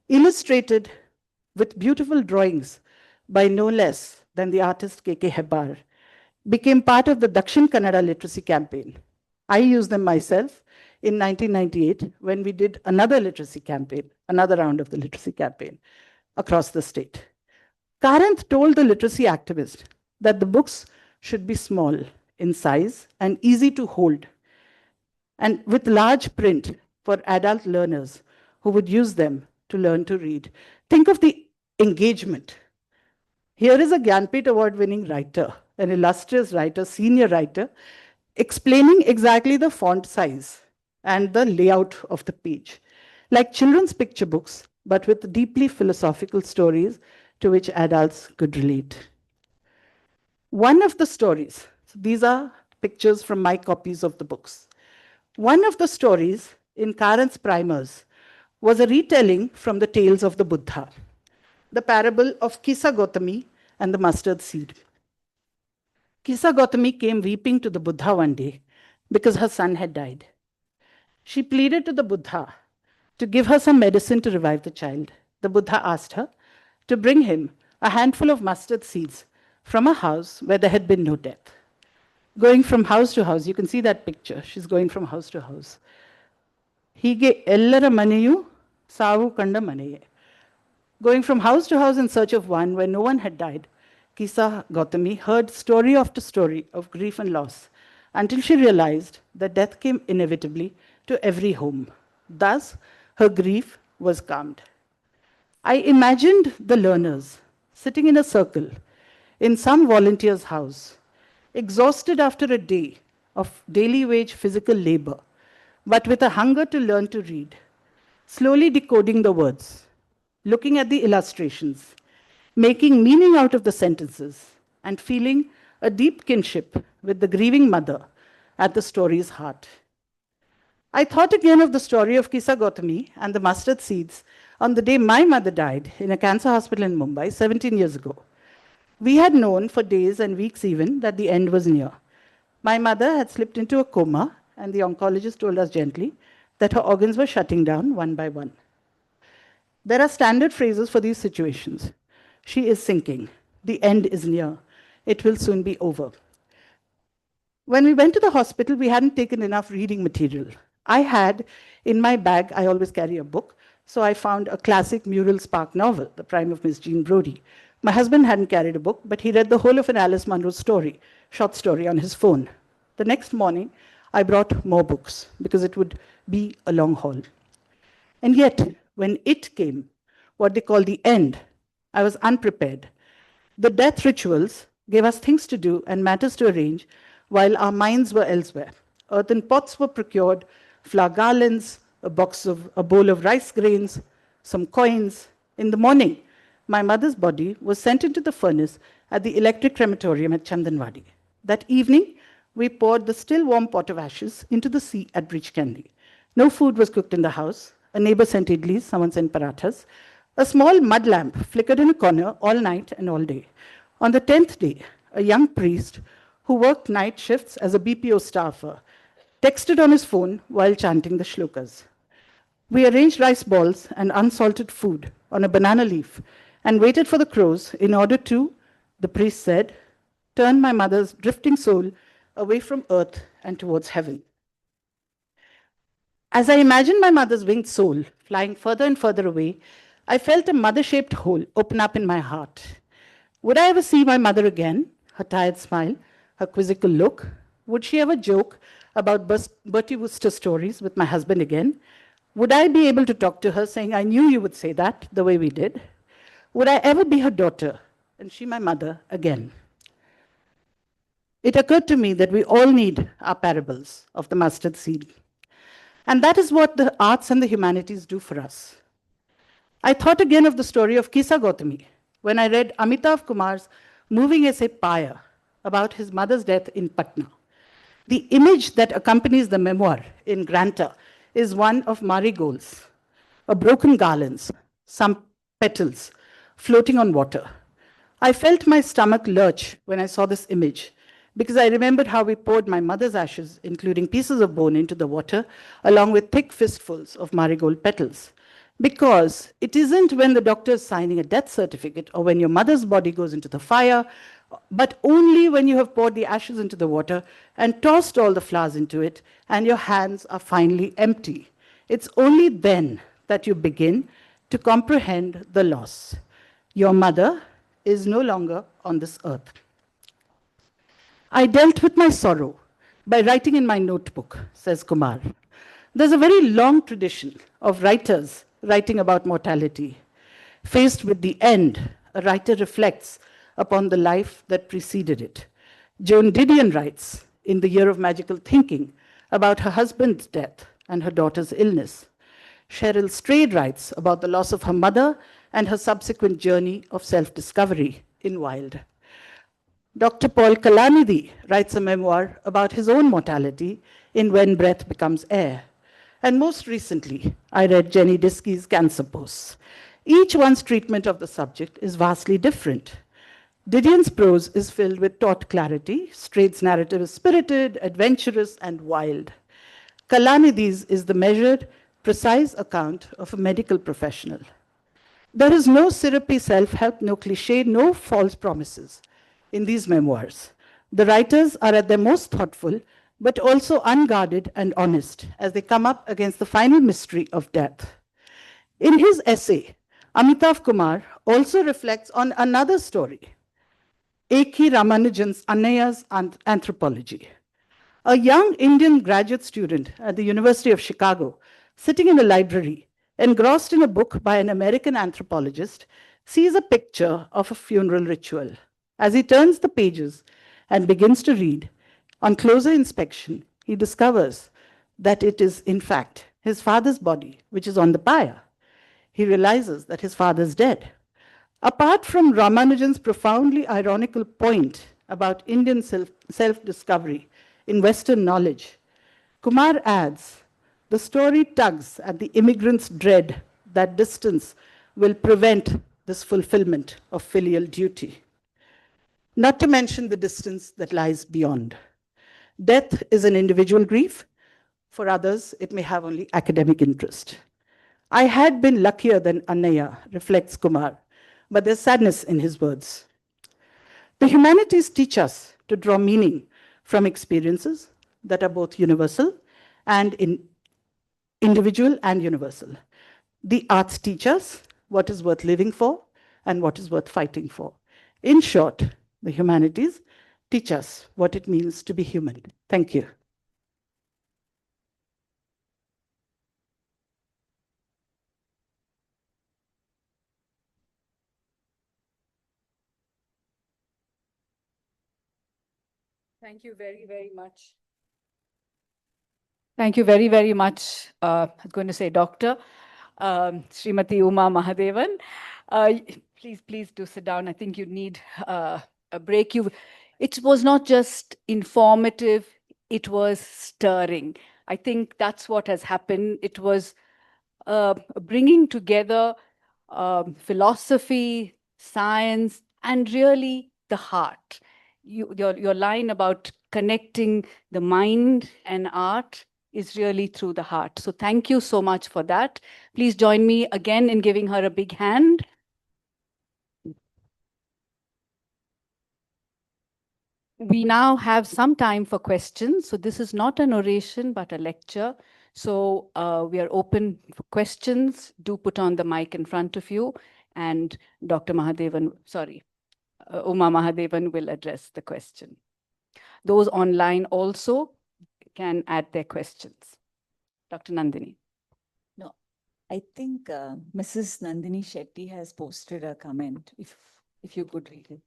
illustrated with beautiful drawings by no less than the artist K.K. Hebbar, became part of the Dakshin Kannada literacy campaign. I used them myself in 1998 when we did another literacy campaign, another round of the literacy campaign across the state. Karanth told the literacy activist that the books should be small in size and easy to hold, and with large print for adult learners who would use them to learn to read. Think of the engagement. Here is a Gyanpith Award-winning writer, an illustrious writer, senior writer, explaining exactly the font size and the layout of the page, like children's picture books, but with deeply philosophical stories to which adults could relate. One of the stories, so these are pictures from my copies of the books. One of the stories in Karanth's primers was a retelling from the tales of the Buddha, the parable of Kisa Gautami and the mustard seed. Kisa Gautami came weeping to the Buddha one day because her son had died. She pleaded to the Buddha to give her some medicine to revive the child. The Buddha asked her to bring him a handful of mustard seeds from a house where there had been no death. Going from house to house, you can see that picture. She's going from house to house. Hige ellara maneyu savu kanda maneye. Going from house to house in search of one where no one had died, Kisa Gautami heard story after story of grief and loss until she realized that death came inevitably to every home. Thus, her grief was calmed. I imagined the learners sitting in a circle in some volunteer's house, exhausted after a day of daily wage physical labor, but with a hunger to learn to read, slowly decoding the words, looking at the illustrations, making meaning out of the sentences, and feeling a deep kinship with the grieving mother at the story's heart. I thought again of the story of Kisa Gautami and the mustard seeds on the day my mother died in a cancer hospital in Mumbai 17 years ago. We had known for days and weeks even that the end was near. My mother had slipped into a coma, and the oncologist told us gently that her organs were shutting down one by one. There are standard phrases for these situations. She is sinking. The end is near. It will soon be over. When we went to the hospital, we hadn't taken enough reading material. I had, in my bag, I always carry a book, so I found a classic Muriel Spark novel, The Prime of Miss Jean Brodie. My husband hadn't carried a book, but he read the whole of an Alice Munro story, short story, on his phone. The next morning, I brought more books, because it would be a long haul. And yet, when it came, what they call the end, I was unprepared. The death rituals gave us things to do and matters to arrange, while our minds were elsewhere. Earthen pots were procured, flower garlands, a bowl of rice grains, some coins. In the morning, my mother's body was sent into the furnace at the electric crematorium at Chandanwadi. That evening, we poured the still warm pot of ashes into the sea at Bridge Candy. No food was cooked in the house. A neighbor sent idlis, someone sent parathas. A small mud lamp flickered in a corner all night and all day. On the 10th day, a young priest who worked night shifts as a BPO staffer texted on his phone while chanting the shlokas. We arranged rice balls and unsalted food on a banana leaf and waited for the crows in order to, the priest said, turn my mother's drifting soul away from earth and towards heaven. As I imagined my mother's winged soul flying further and further away, I felt a mother-shaped hole open up in my heart. Would I ever see my mother again? Her tired smile, her quizzical look? Would she ever joke about Bertie Wooster stories with my husband again? Would I be able to talk to her saying, I knew you would say that, the way we did? Would I ever be her daughter and she my mother again? It occurred to me that we all need our parables of the mustard seed. And that is what the arts and the humanities do for us. I thought again of the story of Kisa Gautami when I read Amitav Kumar's moving essay Paya about his mother's death in Patna. The image that accompanies the memoir in Granta is one of marigolds, a broken garlands, some petals floating on water. I felt my stomach lurch when I saw this image because I remembered how we poured my mother's ashes, including pieces of bone, into the water, along with thick fistfuls of marigold petals. Because it isn't when the doctor is signing a death certificate or when your mother's body goes into the fire, but only when you have poured the ashes into the water and tossed all the flowers into it and your hands are finally empty. It's only then that you begin to comprehend the loss. Your mother is no longer on this earth. I dealt with my sorrow by writing in my notebook, says Kumar. There's a very long tradition of writers writing about mortality. Faced with the end, a writer reflects upon the life that preceded it. Joan Didion writes, in The Year of Magical Thinking, about her husband's death and her daughter's illness. Cheryl Strayed writes about the loss of her mother and her subsequent journey of self-discovery in Wild. Dr. Paul Kalanidhi writes a memoir about his own mortality in When Breath Becomes Air. And most recently, I read Jenny Diskey's Cancer Posts. Each one's treatment of the subject is vastly different. Didion's prose is filled with taut clarity. Strade's narrative is spirited, adventurous, and wild. Kalanidhi's is the measured, precise account of a medical professional. There is no syrupy self-help, no cliché, no false promises in these memoirs. The writers are at their most thoughtful, but also unguarded and honest as they come up against the final mystery of death. In his essay, Amitav Kumar also reflects on another story, A.K. Ramanujan's Annaya's Anthropology. A young Indian graduate student at the University of Chicago, sitting in a library, engrossed in a book by an American anthropologist, sees a picture of a funeral ritual. As he turns the pages and begins to read, on closer inspection, he discovers that it is, in fact, his father's body which is on the pyre. He realizes that his father is dead. Apart from Ramanujan's profoundly ironical point about Indian self-discovery in Western knowledge, Kumar adds, the story tugs at the immigrant's dread that distance will prevent this fulfillment of filial duty. Not to mention the distance that lies beyond. Death is an individual grief. For others, it may have only academic interest. I had been luckier than Annaya, reflects Kumar, but there's sadness in his words. The humanities teach us to draw meaning from experiences that are both universal and individual and universal. The arts teach us what is worth living for and what is worth fighting for. In short, the humanities teach us what it means to be human. Thank you. Thank you very, very much. Thank you very, very much. I was going to say Dr. Srimati Uma Mahadevan. Please do sit down. I think you need a break. It was not just informative, it was stirring. I think that's what has happened. It was bringing together philosophy, science, and really the heart. Your line about connecting the mind and art is really through the heart. So thank you so much for that. Please join me again in giving her a big hand. We now have some time for questions. So this is not an oration, but a lecture. So we are open for questions. Do put on the mic in front of you, and Dr. Mahadevan, Uma Mahadevan will address the question. Those online also can add their questions. Dr. Nandini. No, I think Mrs. Nandini Shetty has posted a comment, if you could read it.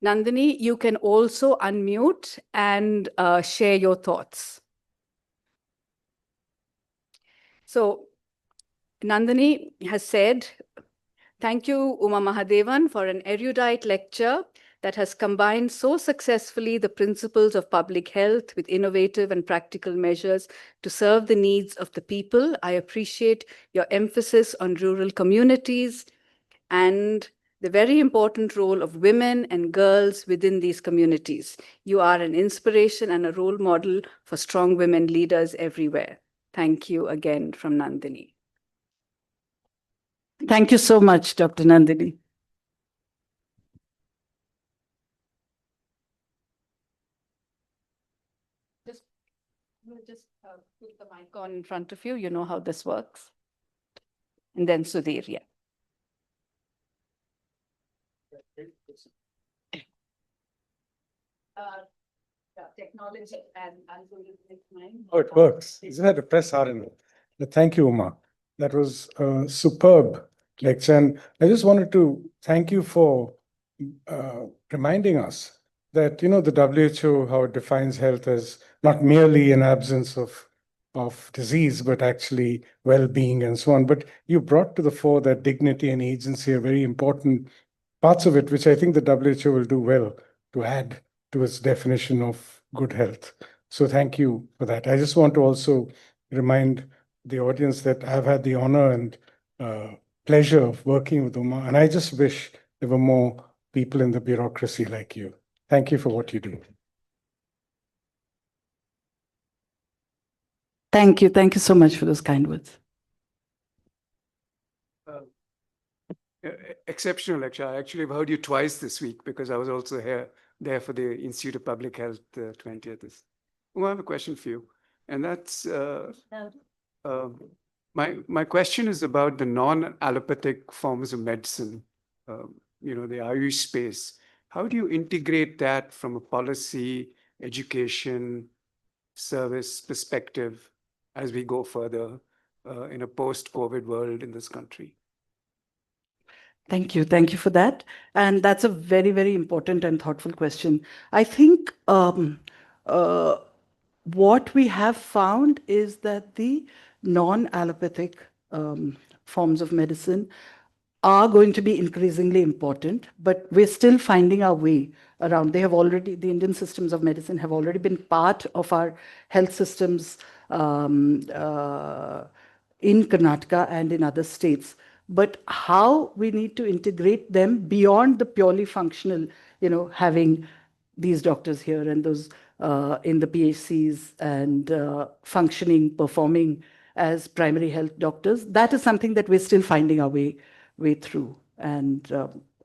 Nandini, you can also unmute and share your thoughts. So Nandini has said, thank you, Uma Mahadevan, for an erudite lecture that has combined so successfully the principles of public health with innovative and practical measures to serve the needs of the people. I appreciate your emphasis on rural communities and the very important role of women and girls within these communities. You are an inspiration and a role model for strong women leaders everywhere. Thank you again from Nandini. Thank you so much, Dr. Nandini. Just put the mic on in front of you. You know how this works. And then Sudhir, yeah. Technology and Oh, it works. Isn't that a press RN? Thank you, Uma. That was a superb lecture. And I just wanted to thank you for reminding us that, the WHO, how it defines health as not merely an absence of disease, but actually well-being and so on. But you brought to the fore that dignity and agency are very important parts of it, which I think the WHO will do well to add to its definition of good health. So thank you for that. I just want to also remind the audience that I've had the honor and pleasure of working with Uma, and I just wish there were more people in the bureaucracy like you. Thank you for what you do. Thank you. Thank you so much for those kind words. Exceptional lecture. I actually have heard you twice this week because I was also there for the Institute of Public Health 20th. I have a question for you, and that's my question is about the non-allopathic forms of medicine, the Ayush space. How do you integrate that from a policy, education, service perspective as we go further in a post-COVID world in this country? Thank you. Thank you for that. And that's a very, very important and thoughtful question. I think what we have found is that the non-allopathic forms of medicine are going to be increasingly important, but we're still finding our way around. The Indian systems of medicine have already been part of our health systems in Karnataka and in other states. But how we need to integrate them beyond the purely functional, having these doctors here and those in the PHCs and functioning, performing as primary health doctors, that is something that we're still finding our way through. And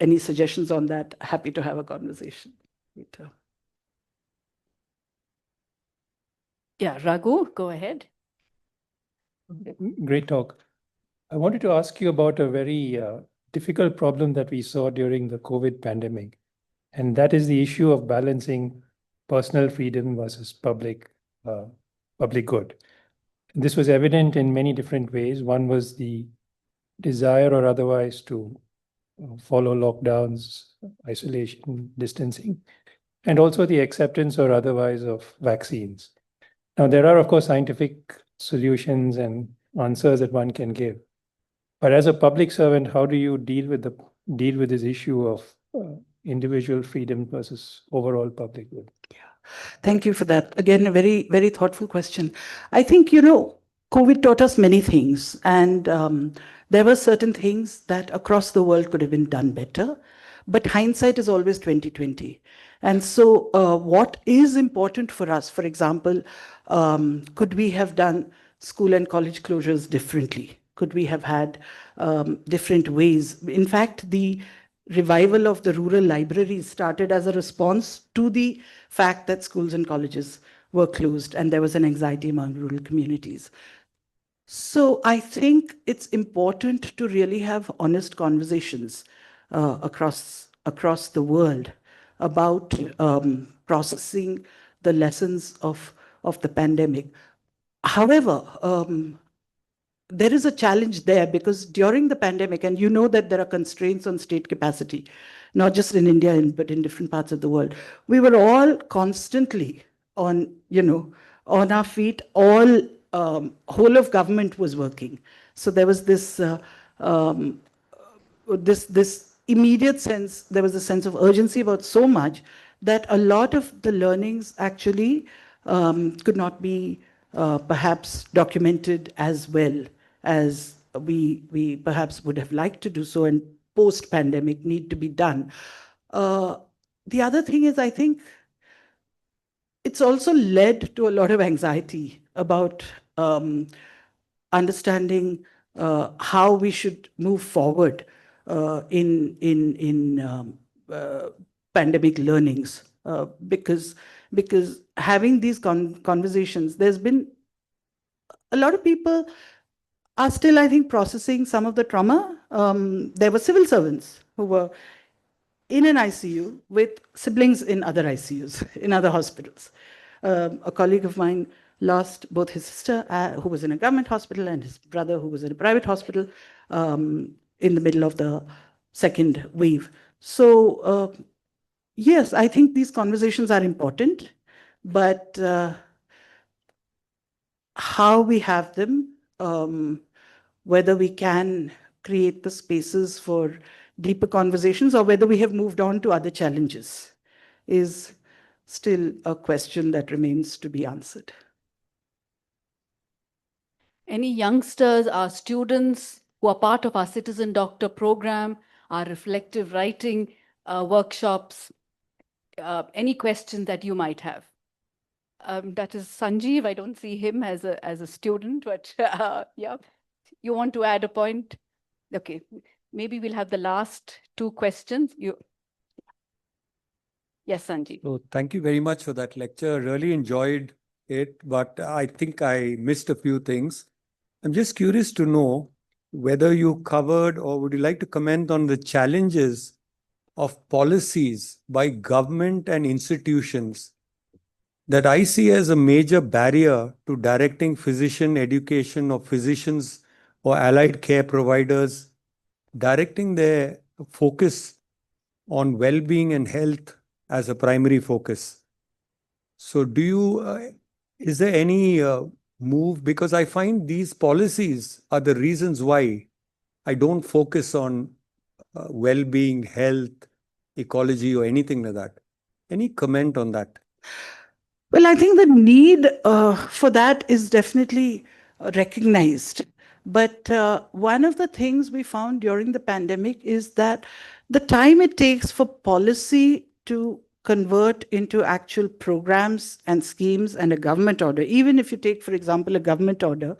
any suggestions on that, happy to have a conversation later. Yeah, Raghu, go ahead. Great talk. I wanted to ask you about a very difficult problem that we saw during the COVID pandemic, and that is the issue of balancing personal freedom versus public good. This was evident in many different ways. One was the desire or otherwise to follow lockdowns, isolation, distancing, and also the acceptance or otherwise of vaccines. Now, there are, of course, scientific solutions and answers that one can give. But as a public servant, how do you deal with this issue of individual freedom versus overall public good? Yeah, thank you for that. Again, a very, very thoughtful question. I think, COVID taught us many things, and there were certain things that across the world could have been done better. But hindsight is always 2020. And so what is important for us, for example, could we have done school and college closures differently? Could we have had different ways? In fact, the revival of the rural libraries started as a response to the fact that schools and colleges were closed and there was an anxiety among rural communities. So I think it's important to really have honest conversations across the world about processing the lessons of the pandemic. However, there is a challenge there because during the pandemic, and you know that there are constraints on state capacity, not just in India, but in different parts of the world. We were all constantly on our feet. All whole of government was working. So there was this immediate sense. There was a sense of urgency about so much that a lot of the learnings actually could not be perhaps documented as well as we perhaps would have liked to do so, and post-pandemic need to be done. The other thing is, I think it's also led to a lot of anxiety about understanding how we should move forward in pandemic learnings, because having these conversations, there's been a lot of people are still, I think, processing some of the trauma. There were civil servants who were in an ICU with siblings in other ICUs, in other hospitals. A colleague of mine lost both his sister, who was in a government hospital, and his brother, who was in a private hospital, in the middle of the second wave. So, yes, I think these conversations are important, but how we have them, whether we can create the spaces for deeper conversations or whether we have moved on to other challenges is still a question that remains to be answered. Any youngsters, our students who are part of our Citizen Doctor program, our reflective writing workshops, any questions that you might have? That is Sanjeev. I don't see him as a student, but yeah, you want to add a point? Okay, maybe we'll have the last two questions. Yes, Sanjeev. So thank you very much for that lecture. Really enjoyed it, but I think I missed a few things. I'm just curious to know whether you covered, or would you like to comment on the challenges of policies by government and institutions that I see as a major barrier to directing physician education or physicians or allied care providers, directing their focus on well-being and health as a primary focus. So is there any move? Because I find these policies are the reasons why I don't focus on well-being, health, ecology, or anything like that. Any comment on that? Well, I think the need for that is definitely recognized. But one of the things we found during the pandemic is that the time it takes for policy to convert into actual programs and schemes and a government order, even if you take, for example, a government order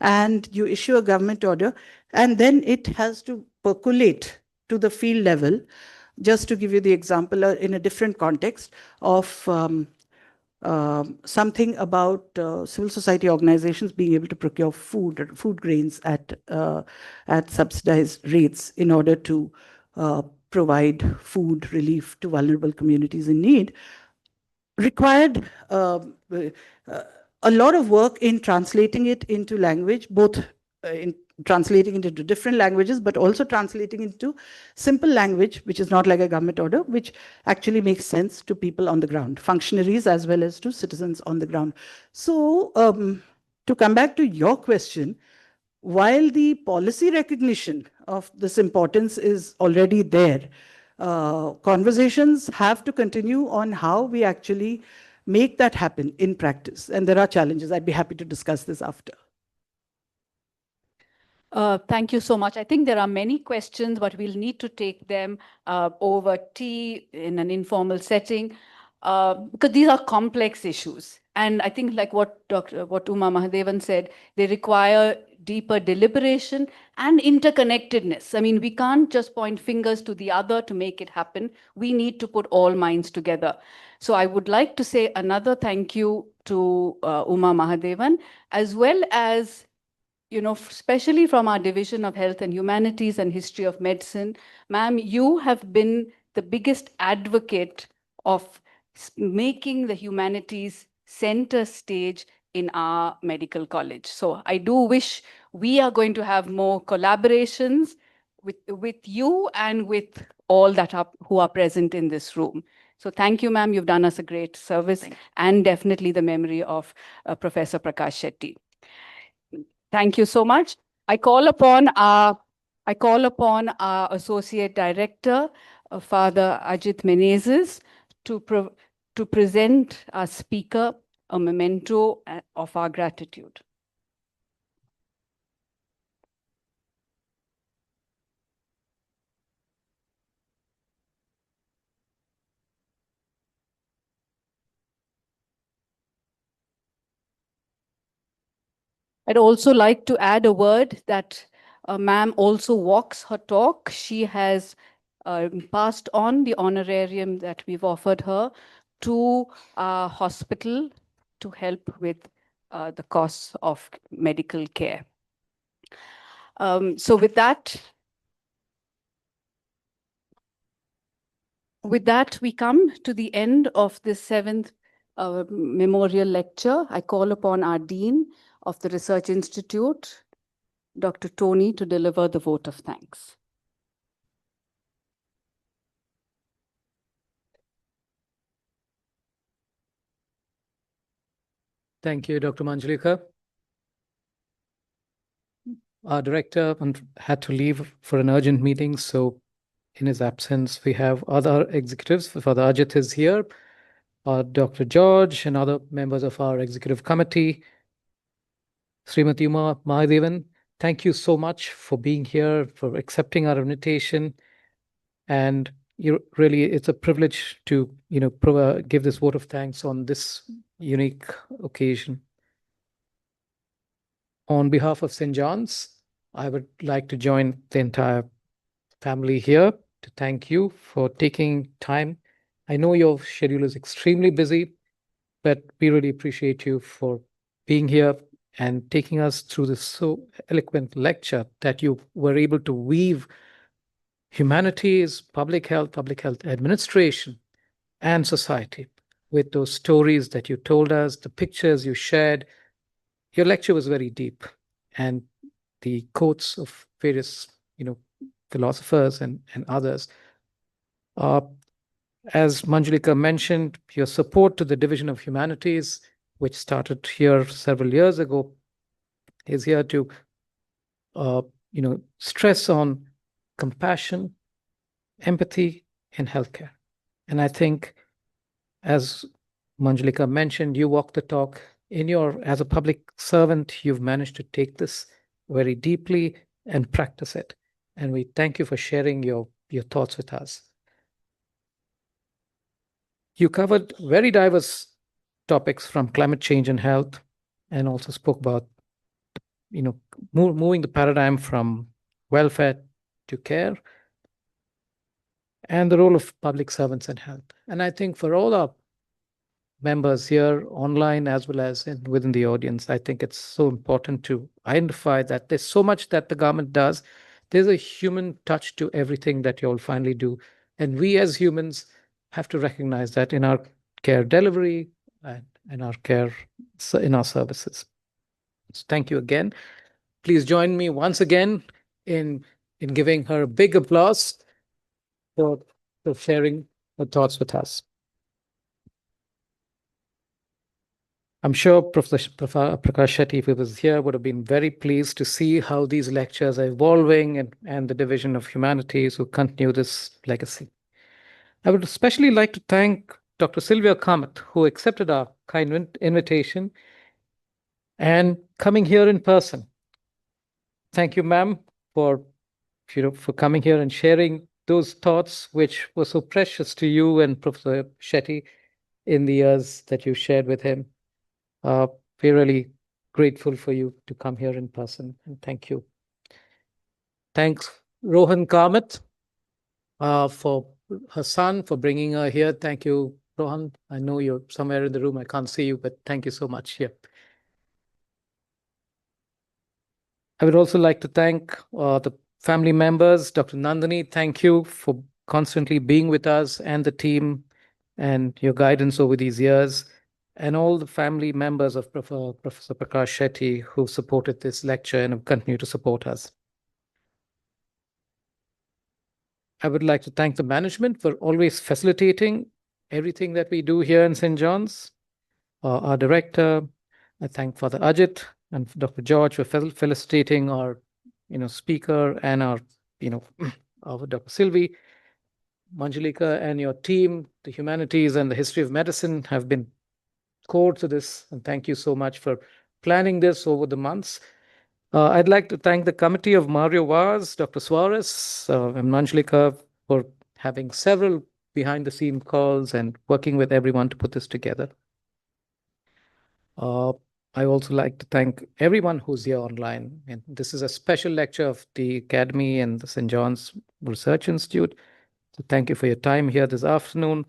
and you issue a government order, and then it has to percolate to the field level. Just to give you the example in a different context of something about civil society organizations being able to procure food grains at subsidized rates in order to provide food relief to vulnerable communities in need, required a lot of work in translating it into language, both in translating it into different languages, but also translating into simple language, which is not like a government order, which actually makes sense to people on the ground, functionaries as well as to citizens on the ground. So to come back to your question, while the policy recognition of this importance is already there, conversations have to continue on how we actually make that happen in practice. And there are challenges. I'd be happy to discuss this after. Thank you so much. I think there are many questions, but we'll need to take them over tea in an informal setting because these are complex issues. And I think like what Uma Mahadevan said, they require deeper deliberation and interconnectedness. I mean, we can't just point fingers to the other to make it happen. We need to put all minds together. So I would like to say another thank you to Uma Mahadevan, as well as especially from our Division of Health and Humanities and History of Medicine. Ma'am, you have been the biggest advocate of making the humanities center stage in our medical college. So I do wish we are going to have more collaborations with you and with all who are present in this room. So thank you, ma'am. You've done us a great service and definitely the memory of Professor Prakash Shetty. Thank you so much. I call upon our Associate Director, Father Ajit Menezes, to present our speaker a memento of our gratitude. I'd also like to add a word that ma'am also walks her talk. She has passed on the honorarium that we've offered her to our hospital to help with the costs of medical care. So with that, we come to the end of this 7th memorial lecture. I call upon our Dean of the Research Institute, Dr. Tony, to deliver the vote of thanks. Thank you, Dr. Manjulika. Our director had to leave for an urgent meeting, so in his absence, we have other executives. Father Ajit is here, Dr. George, and other members of our executive committee. Srimati Uma Mahadevan, thank you so much for being here, for accepting our invitation. And it's a privilege to give this vote of thanks on this unique occasion. On behalf of St. John's, I would like to join the entire family here to thank you for taking time. I know your schedule is extremely busy, but we really appreciate you for being here and taking us through this so eloquent lecture that you were able to weave humanities, public health administration, and society. With those stories that you told us, the pictures you shared, your lecture was very deep, and the quotes of various, philosophers and others. As Manjulika mentioned, your support to the Division of Humanities, which started here several years ago, is here to, stress on compassion, empathy in healthcare. And I think, as Manjulika mentioned, you walk the talk as a public servant, you've managed to take this very deeply and practice it. And we thank you for sharing your thoughts with us. You covered very diverse topics from climate change and health, and also spoke about, moving the paradigm from welfare to care, and the role of public servants in health. And I think for all our members here online as well as within the audience, I think it's so important to identify that there's so much that the government does. There's a human touch to everything that you all finally do. And we as humans have to recognize that in our care delivery and in our care, in our services. So thank you again. Please join me once again in giving her a big applause for sharing her thoughts with us. I'm sure Professor Prakash Shetty, if he was here, would have been very pleased to see how these lectures are evolving and the Division of Humanities will continue this legacy. I would especially like to thank Dr. Sylvia Kamath, who accepted our kind invitation and coming here in person. Thank you, ma'am, for coming here and sharing those thoughts which were so precious to you and Professor Shetty in the years that you shared with him. We're really grateful for you to come here in person, and thank you. Thanks, Rohan Kamath, for her son, for bringing her here. Thank you, Rohan. I know you're somewhere in the room. I can't see you, but thank you so much here. I would also like to thank the family members. Dr. Nandini, thank you for constantly being with us and the team and your guidance over these years, and all the family members of Professor Prakash Shetty who supported this lecture and continue to support us. I would like to thank the management for always facilitating everything that we do here in St. John's. Our director, I thank Father Ajit and Dr. George for facilitating our, speaker, and our, our Dr. Sylvie. Manjulika and your team, the humanities and the history of medicine, have been core to this, and thank you so much for planning this over the months. I'd like to thank the committee of Mario Vaz, Dr. Suarez, and Manjulika for having several behind-the-scene calls and working with everyone to put this together. I also like to thank everyone who's here online. And this is a special lecture of the Academy and the St. John's Research Institute. So thank you for your time here this afternoon.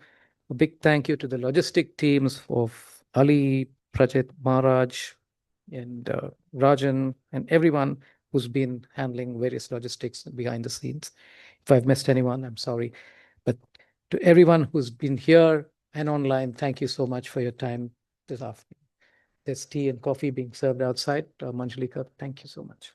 A big thank you to the logistic teams of Ali, Prajit, Maharaj, and Rajan, and everyone who's been handling various logistics behind the scenes. If I've missed anyone, I'm sorry. But to everyone who's been here and online, thank you so much for your time this afternoon. There's tea and coffee being served outside. Manjulika, thank you so much.